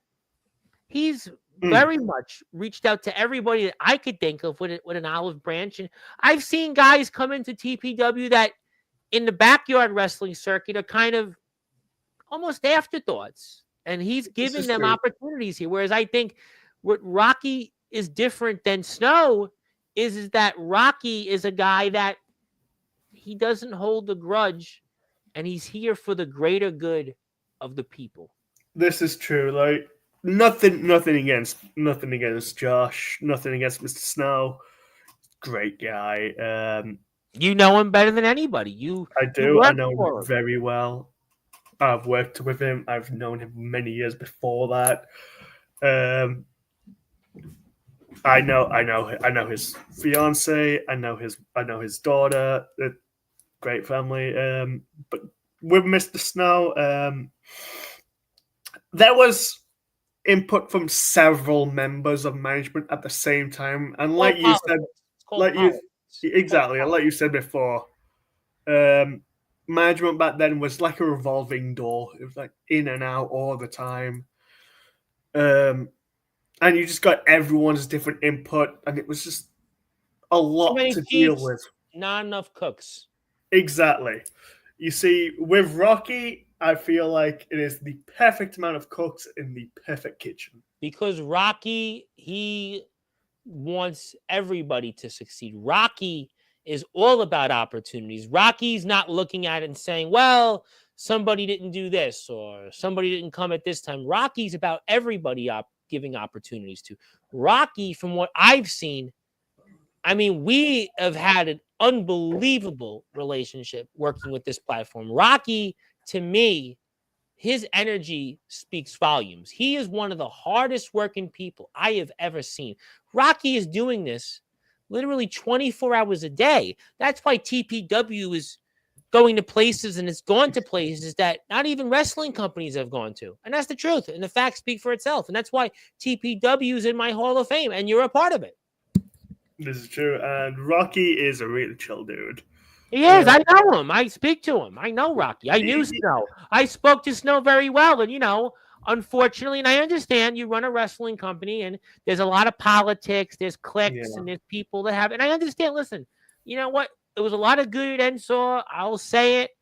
he's very much reached out to everybody that I could think of with an olive branch. And I've seen guys come into TPW that in the backyard wrestling circuit are kind of almost afterthoughts. And he's giving them opportunities here. Whereas I think what Rocky is different than Snow is that Rocky is a guy that he doesn't hold a grudge and he's here for the greater good of the people. This is true. Like, Nothing against Josh. Nothing against Mr. Snow. Great guy. You know him better than anybody. I do. I know him very well. I've worked with him. I've known him many years before that. I know his fiance. I know his daughter. Great family. But with Mr. Snow, there was input from several members of management at the same time, and like you said before, management back then was like a revolving door. It was like in and out all the time, and you just got everyone's different input, and it was just a lot to deal with. Not enough cooks. Exactly. You see, with Rocky, I feel like it is the perfect amount of cooks in the perfect kitchen. Because Rocky, he wants everybody to succeed. Rocky is all about opportunities. Rocky's not looking at it and saying, well, somebody didn't do this or somebody didn't come at this time. Rocky's about everybody giving opportunities to. Rocky, from what I've seen, I mean, we have had an unbelievable relationship working with this platform. Rocky, to me, his energy speaks volumes. He is one of the hardest working people I have ever seen. Rocky is doing this literally 24 hours a day. That's why TPW is going to places, and it's gone to places that not even wrestling companies have gone to. And that's the truth. And the facts speak for itself. And that's why TPW is in my Hall of Fame, and you're a part of it. This is true. And Rocky is a really chill dude. He is. I know him. I speak to him. I know Rocky. I knew Snow. I spoke to Snow very well. And, unfortunately, and I understand you run a wrestling company and there's a lot of politics, there's cliques, and there's people that have, and I understand. Listen, you know what? It was a lot of good at Ensaw. I'll say it.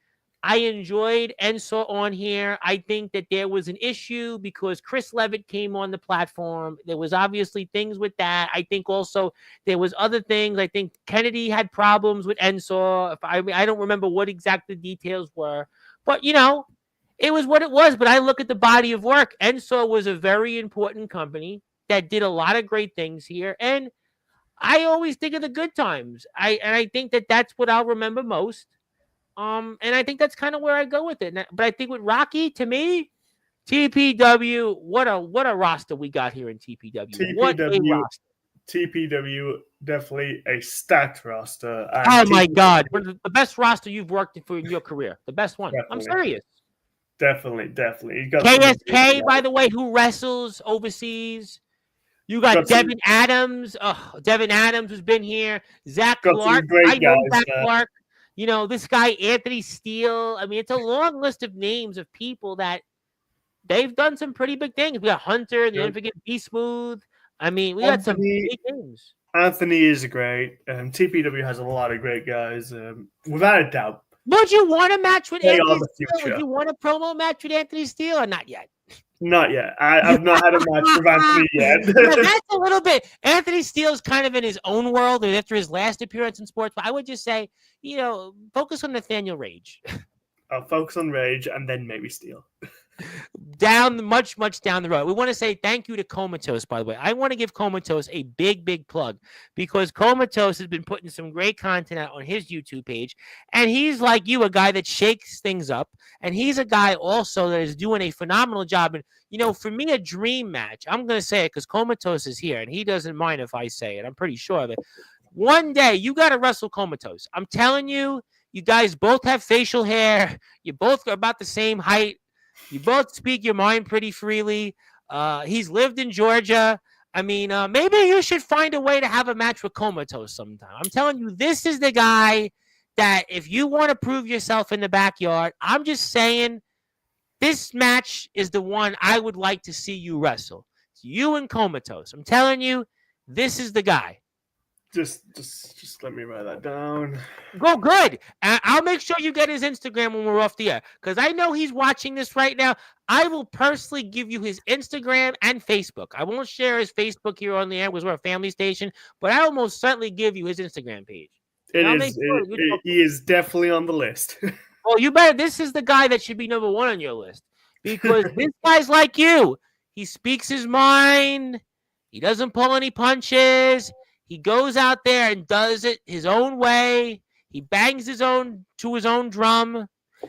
I enjoyed Ensaw on here. I think that there was an issue because Chris Levitt came on the platform. There was obviously things with that. I think also there was other things. I think Kennedy had problems with Ensaw. I don't remember what exact the details were, but it was what it was. But I look at the body of work. Ensaw was a very important company that did a lot of great things here, and I always think of the good times. I think that that's what I'll remember most. And I think that's kind of where I go with it. But I think with Rocky, to me, TPW, what a roster we got here in TPW. What a roster. TPW, definitely a stacked roster. Oh my God, the best roster you've worked for in your career, the best one. Definitely. I'm serious. Definitely. You got KSK, by the way, who wrestles overseas. You got Devin Adams. Oh, Devin Adams has been here. Zach Clark. I know Zach Clark. This guy, Anthony Steele. I mean, it's a long list of names of people that they've done some pretty big things. We got Hunter, the Unforget Be Smooth. I mean, we got some big names. Anthony is great. TPW has a lot of great guys, without a doubt. Would you want a match with Anthony Steele? Would you want a promo match with Anthony Steele or not yet? Not yet. I've not had a match with Anthony yet. That's a little bit. Anthony Steele's kind of in his own world after his last appearance in sports. But I would just say, focus on Nathaniel Rage. I'll focus on Rage and then maybe Steele. Much down the road. We want to say thank you to Comatose, by the way. I want to give Comatose a big plug because Comatose has been putting some great content out on his YouTube page. And he's like you, a guy that shakes things up. And he's a guy also that is doing a phenomenal job. And, for me, a dream match, I'm going to say it because Comatose is here and he doesn't mind if I say it. I'm pretty sure of it. One day, you got to wrestle Comatose. I'm telling you, you guys both have facial hair. You both are about the same height. You both speak your mind pretty freely. He's lived in Georgia. I mean, maybe you should find a way to have a match with Comatose sometime. I'm telling you, this is the guy that if you want to prove yourself in the backyard, I'm just saying this match is the one I would like to see you wrestle. It's you and Comatose. I'm telling you, this is the guy. Just let me write that down. Go good. I'll make sure you get his Instagram when we're off the air because I know he's watching this right now. I will personally give you his Instagram and Facebook. I won't share his Facebook here on the air because we're a family station, but I will most certainly give you his Instagram page. He is definitely on the list. Well, you better. This is the guy that should be number one on your list because this guy's like you. He speaks his mind. He doesn't pull any punches. He goes out there and does it his own way. He bangs his own drum.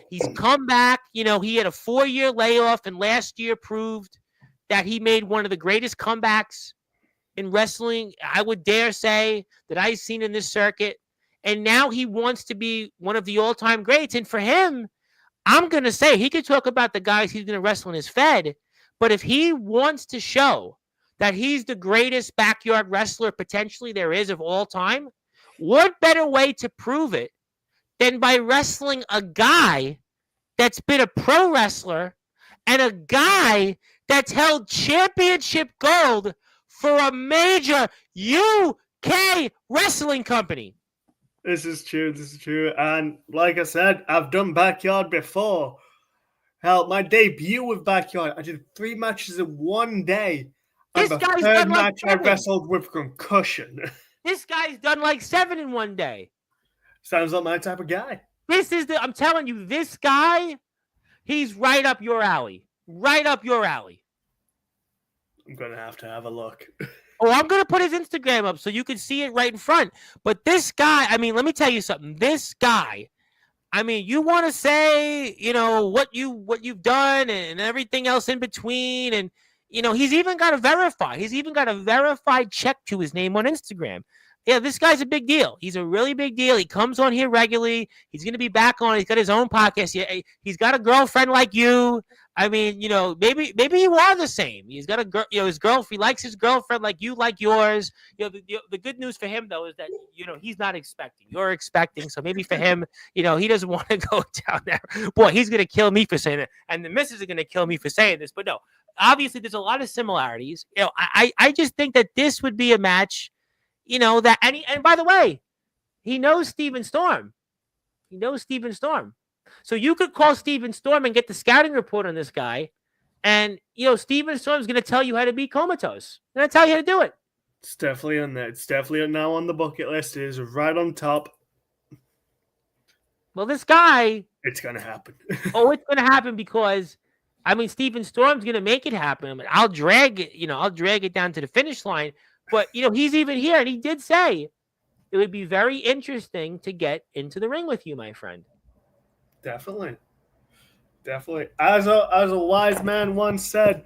He's come back. He had a 4-year layoff, and last year proved that he made one of the greatest comebacks in wrestling, I would dare say, that I've seen in this circuit. And now he wants to be one of the all-time greats. And for him, I'm going to say he could talk about the guys he's going to wrestle in his Fed, but if he wants to show that he's the greatest backyard wrestler potentially there is of all time, what better way to prove it than by wrestling a guy that's been a pro wrestler and a guy that's held championship gold for a major UK wrestling company. This is true. And like I said, I've done backyard before. Hell, my debut with backyard, I did 3 matches in one day. This the guy's third done match like 7. I wrestled with concussion. This guy's done like 7 in one day. Sounds like my type of guy. I'm telling you, this guy, he's right up your alley. Right up your alley. I'm going to have a look. Oh, I'm going to put his Instagram up so you can see it right in front. But this guy, I mean, let me tell you something. This guy, I mean, you want to say, what you've done and everything else in between, and he's even got a verified check to his name on Instagram. Yeah, this guy's a big deal. He's a really big deal. He comes on here regularly. He's going to be back on. He's got his own podcast. Yeah, he's got a girlfriend like you. I mean, maybe you are the same. He's got a girl. His girlfriend. He likes his girlfriend like you like yours. The good news for him though is that he's not expecting. You're expecting. So maybe for him, he doesn't want to go down there. Boy, he's going to kill me for saying that, and the missus are going to kill me for saying this. But no, obviously there's a lot of similarities. I just think that this would be a match. And by the way, he knows Steven Storm. So you could call Steven Storm and get the scouting report on this guy. And, Steven Storm's going to tell you how to be comatose. Going to tell you how to do it. It's definitely on there. It's definitely now on the bucket list. It is right on top. Well, this guy. It's going to happen. It's going to happen because, Steven Storm's going to make it happen. I'll drag it down to the finish line. But, he's even here, and he did say it would be very interesting to get into the ring with you, my friend. Definitely. As a wise man once said,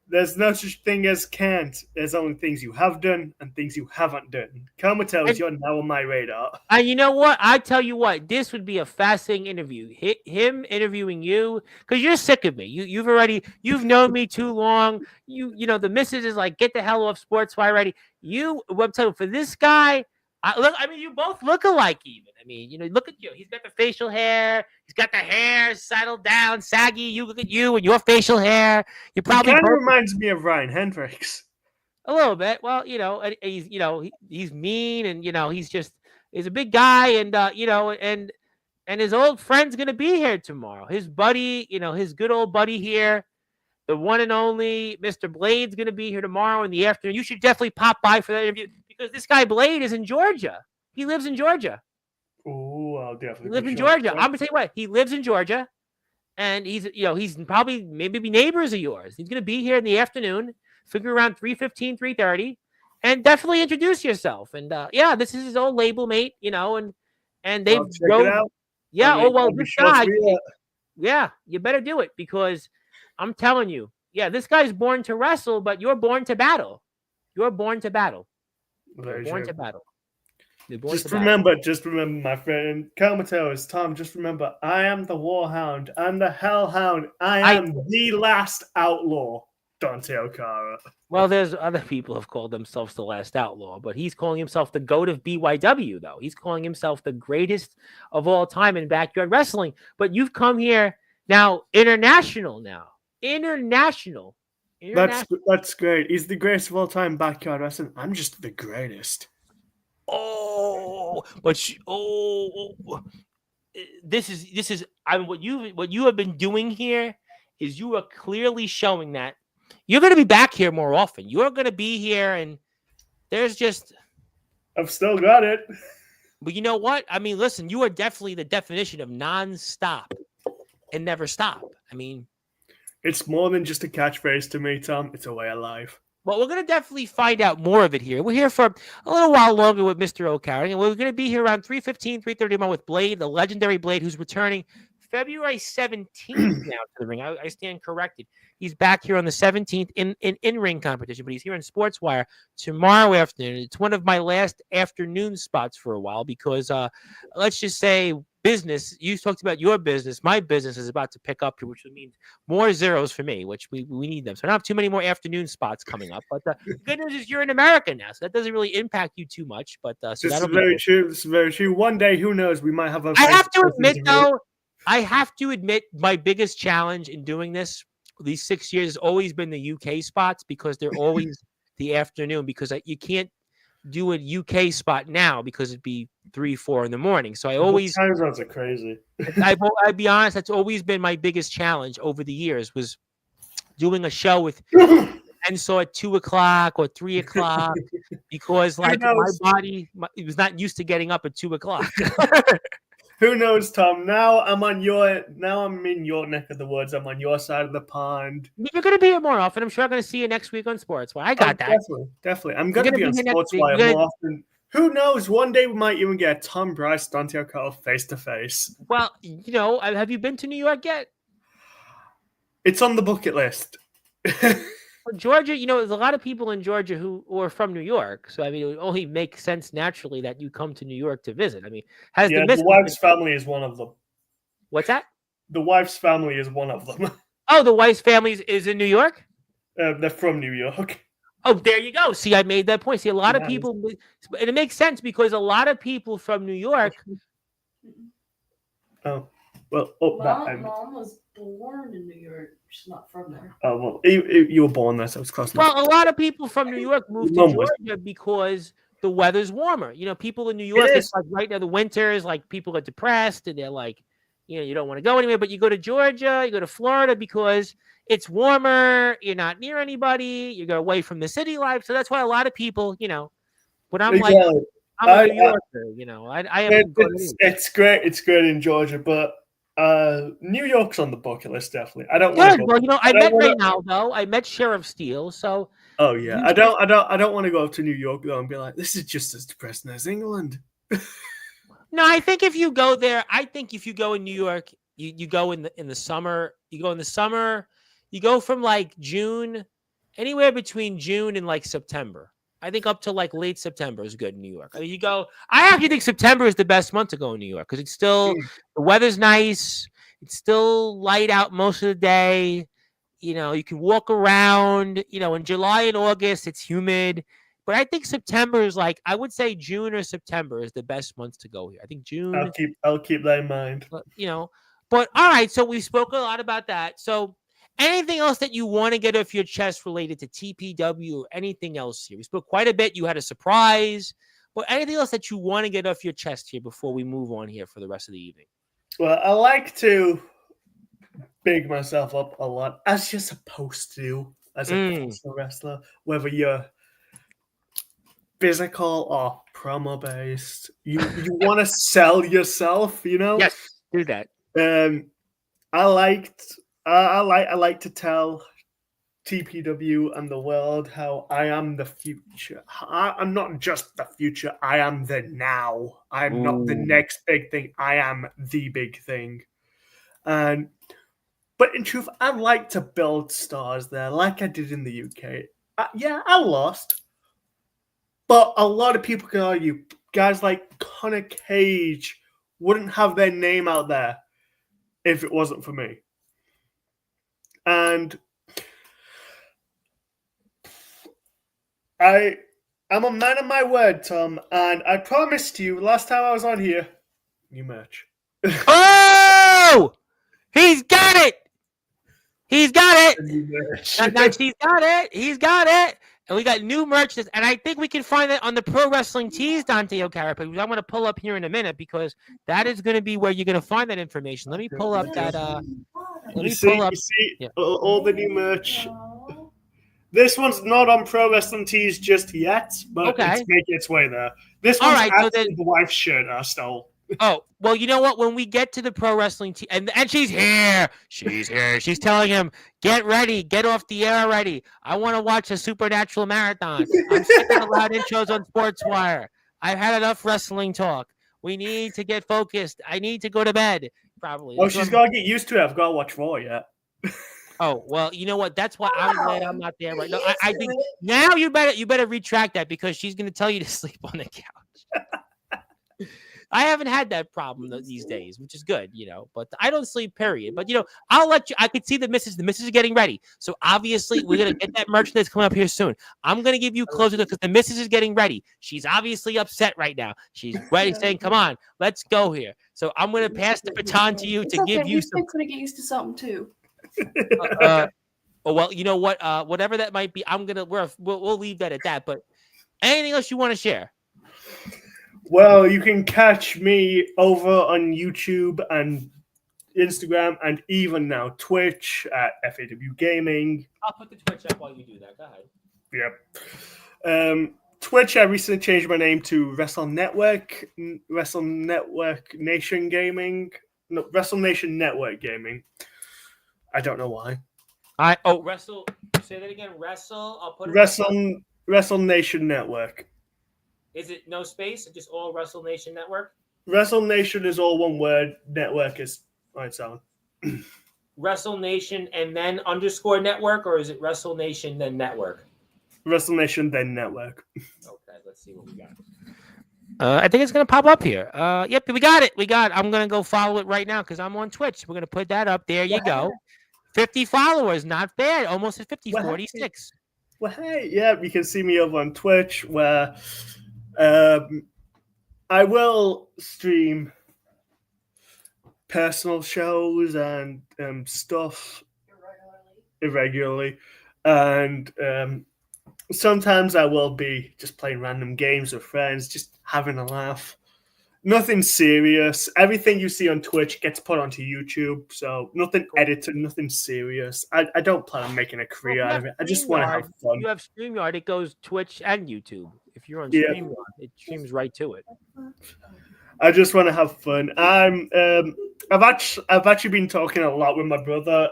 there's no such thing as can't. There's only things you have done and things you haven't done. Comatose, you're now on my radar. And you know what? I tell you what, this would be a fascinating interview. Him interviewing you, because you're sick of me. You've known me too long. The missus is like, get the hell off Sportzwire already. I'm telling you, for this guy, you both look alike even. Look at you. He's got the facial hair. He's got the hair settled down, saggy. You look at you and your facial hair. You probably kind of reminds me of Ryan Hendricks. A little bit. Well, he's mean and he's a big guy and and his old friend's gonna be here tomorrow. His buddy, his good old buddy here, the one and only Mr. Blade's gonna be here tomorrow in the afternoon. You should definitely pop by for that interview because this guy Blade is in Georgia. He lives in Georgia. Oh, I'll definitely. He lives in Georgia. I'm gonna tell you what. He lives in Georgia, and he's probably maybe neighbors of yours. He's gonna be here in the afternoon, figure around 3:15, 3:30, and definitely introduce yourself. And this is his old label mate, and they've it out. Yeah. This guy. Yeah, you better do it because I'm telling you, this guy's born to wrestle, but you're born to battle. You're born to battle. Just remember, my friend, Comatose, Tom, just remember, I am the Warhound. I'm the Hellhound. I am the last outlaw, Dante Okara. Well, there's other people have called themselves the last outlaw, but he's calling himself the GOAT of BYW, though. He's calling himself the greatest of all time in backyard wrestling. But you've come here now, international now. International. That's great. He's the greatest of all time backyard wrestling. I'm just the greatest. This is what you have been doing here is you are clearly showing that you're going to be back here more often. You're going to be here, and there's just I've still got it. But you know what? Listen, you are definitely the definition of non-stop and never stop. It's more than just a catchphrase to me, Tom. It's a way of life. Well, we're going to definitely find out more of it here. We're here for a little while longer with Mr. Okara, and we're going to be here around 3:15, 3:30 with Blade, the legendary Blade, who's returning February 17th now to the ring. I stand corrected. He's back here on the 17th in ring competition, but he's here in Sportswire tomorrow afternoon. It's one of my last afternoon spots for a while because let's just say business. You talked about your business. My business is about to pick up here, which means more zeros for me, which we need them. So I don't have too many more afternoon spots coming up. But the good news is you're in America now, so that doesn't really impact you too much. But so this is very true. This is very true. One day, who knows? We might have a. I have to admit, my biggest challenge in doing these 6 years has always been the UK spots because they're always the afternoon because you can't do a UK spot now because it'd be 3, 4 in the morning. So I always time zones are crazy. I'd be honest, that's always been my biggest challenge over the years was doing a show with Enso at 2:00 or 3:00 because my body it was not used to getting up at 2:00. Who knows, Tom? Now I'm in your neck of the woods. I'm on your side of the pond. You're going to be here more often. I'm sure I'm going to see you next week on Sports. Well, I got that. Definitely. I'm going to be on Sportswire more often. who knows? One day we might even get Tom Bryce, Dante O'Connell face to face. Well, have you been to New York yet? It's on the bucket list. Well, Georgia, there's a lot of people in Georgia who are from New York. So, I mean, it would only make sense naturally that you come to New York to visit. I mean, the wife's family is one of them. What's that? The wife's family is one of them. Oh, the wife's family is in New York? They're from New York. Oh, there you go. See, I made that point. See, a lot of people, and it makes sense because a lot of people from New York. Oh, well, Mom was born in New York. She's not from there. Oh, well, you were born there, so it's close enough. Well, a lot of people from New York moved to Georgia because the weather's warmer. People in New York, it's like right now the winters, like people are depressed and they're like, you don't want to go anywhere, but you go to Georgia, you go to Florida because it's warmer, you're not near anybody, you go away from the city life. So that's why a lot of people, when I'm like, I'm a New Yorker, I have it's great. It's great in Georgia, but New York's on the bucket list, definitely. I don't want to go. Well, I met Reynaldo, I met Sheriff Steele, so. Oh yeah, I don't want to go to New York though and be like, this is just as depressing as England. No, I think if you go there, if you go in New York, you go in the summer. You go in the summer. You go from like June, anywhere between June and like September. I think up to like late September is good in New York. I mean, I actually think September is the best month to go in New York because it's still the weather's nice. It's still light out most of the day. You can walk around. In July and August it's humid. But I think September is I would say June or September is the best months to go here. I think June. I'll keep that in mind. But all right. So we spoke a lot about that. So anything else that you want to get off your chest related to TPW or anything else here? We spoke quite a bit. You had a surprise. But anything else that you want to get off your chest here before we move on here for the rest of the evening? Well, I like to big myself up a lot, as you're supposed to do as a professional wrestler, whether you're physical or promo based. You want to sell yourself, Yes, do that. I like to tell TPW and the world how I am the future. I'm not just the future. I am the now. I'm not the next big thing. I am the big thing. But in truth, I like to build stars there, like I did in the UK. I lost. But a lot of people can argue guys like Conor Cage wouldn't have their name out there if it wasn't for me. And I'm a man of my word, Tom, and I promised you last time I was on here, new merch. Oh! He's got it! He's got it! He's got it! He's got it! And we got new merch, and I think we can find that on the Pro Wrestling Tees, Dante O'Carappa. I'm going to pull up here in a minute because that is going to be where you're going to find that information. Let me pull up that. You see all the new merch. This one's not on Pro Wrestling Tees just yet, but it's making its way there. This one's actually the wife's shirt I stole. Oh, well, you know what? When we get to the Pro Wrestling Tees, and she's here. She's here. She's telling him, get ready. Get off the air already. I want to watch a Supernatural Marathon. I'm sick of the loud intros on Sportswire. I've had enough wrestling talk. We need to get focused. I need to go to bed. Probably. Oh, she's got to get used to it. I've got to watch Raw yet. Oh, well, you know what? That's why I'm glad I'm not there right now. I think now you better retract that because she's going to tell you to sleep on the couch. I haven't had that problem these days, which is good, but I don't sleep, period. But, I'll let you, I could see the missus is getting ready. So obviously we're going to get that merchandise coming up here soon. I'm going to give you closer because the missus is getting ready. She's obviously upset right now. She's ready saying, come on, let's go here. So I'm going to pass the baton to you to give you some. I'm going to get used to something too. Well, you know what, whatever that might be, we'll leave that at that. But anything else you want to share? Well, you can catch me over on YouTube and Instagram and even now Twitch at FAW Gaming. I'll put the Twitch up while you do that. Go ahead. Yep. Twitch, I recently changed my name to Wrestle Network Nation Gaming. No, Wrestle Nation Network Gaming. I don't know why. Wrestle. Say that again. Wrestle. I'll put it Wrestle Nation Network. Is it no space? Just all Wrestle Nation Network? Wrestle Nation is all one word. Network is on its own. Wrestle Nation and then _ network, or is it Wrestle Nation then network? Wrestle Nation then network. Okay, let's see what we got. I think it's going to pop up here. Yep, we got it. I'm going to go follow it right now because I'm on Twitch. We're going to put that up. There you go. 50 followers. Not bad. Almost at 50, 46. Well, hey, yeah, you can see me over on Twitch where I will stream personal shows and stuff irregularly. And sometimes I will be just playing random games with friends, just having a laugh. Nothing serious. Everything you see on Twitch gets put onto YouTube, so nothing edited, nothing serious. I don't plan on making a career out of it. I just want to have fun. You have StreamYard, it goes Twitch and YouTube. If you're on StreamYard, it streams right to it. I just want to have fun. I've actually been talking a lot with my brother,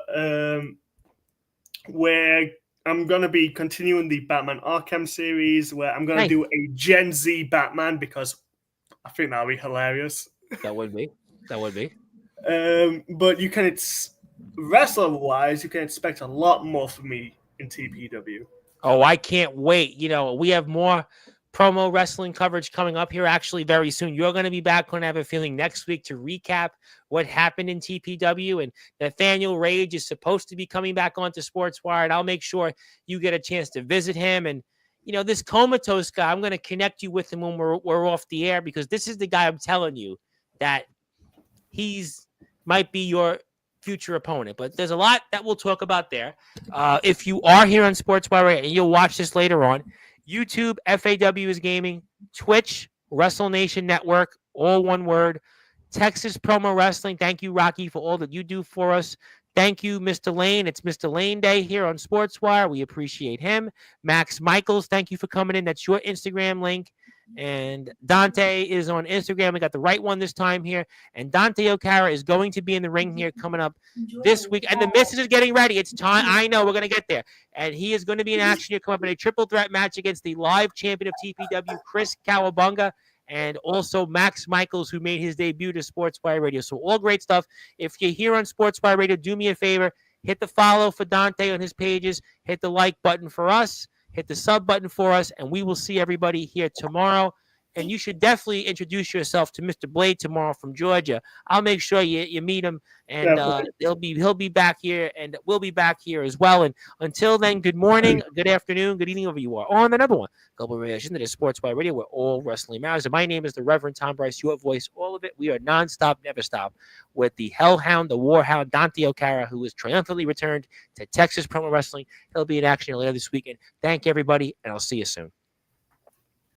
where I'm going to be continuing the Batman Arkham series, where I'm going to do a Gen Z Batman because I think that'll be hilarious. That would be. But you can, wrestler-wise, you can expect a lot more from me in TPW. Oh, I can't wait. We have more promo wrestling coverage coming up here actually very soon. You're going to be back when I have a feeling next week to recap what happened in TPW. And Nathaniel Rage is supposed to be coming back onto Sportswire. And I'll make sure you get a chance to visit him. And this Comatose guy, I'm going to connect you with him when we're off the air, because this is the guy I'm telling you that might be your future opponent. But there's a lot that we'll talk about there. If you are here on Sportswire and you'll watch this later on, YouTube, FAW is Gaming, Twitch, Wrestle Nation Network, all one word, Texas Promo Wrestling. Thank you, Rocky, for all that you do for us. Thank you, Mr. Lane. It's Mr. Lane Day here on Sportswire. We appreciate him. Max Michaels, thank you for coming in. That's your Instagram link. And Dante is on Instagram. We got the right one this time here. And Dante O'Cara is going to be in the ring here coming up this week. And the missus is getting ready. It's time. I know we're going to get there. And he is going to be in action here coming up in a triple threat match against the live champion of TPW, Chris Cowabunga, and also Max Michaels, who made his debut to Sportswire Radio. So all great stuff. If you're here on Sportswire Radio, do me a favor. Hit the follow for Dante on his pages. Hit the like button for us. Hit the sub button for us. And we will see everybody here tomorrow. And you should definitely introduce yourself to Mr. Blade tomorrow from Georgia. I'll make sure you meet him, and he'll be back here, and we'll be back here as well. And until then, good morning, good afternoon, good evening, wherever you are. On another one, Global Reaction to Sportswire Radio, where all wrestling matters. And my name is the Reverend Tom Bryce. Your voice, all of it. We are nonstop, never stop with the Hellhound, the Warhound, Dante O'Cara, who is triumphantly returned to Texas Promo Wrestling. He'll be in action later this weekend. Thank you, everybody, and I'll see you soon.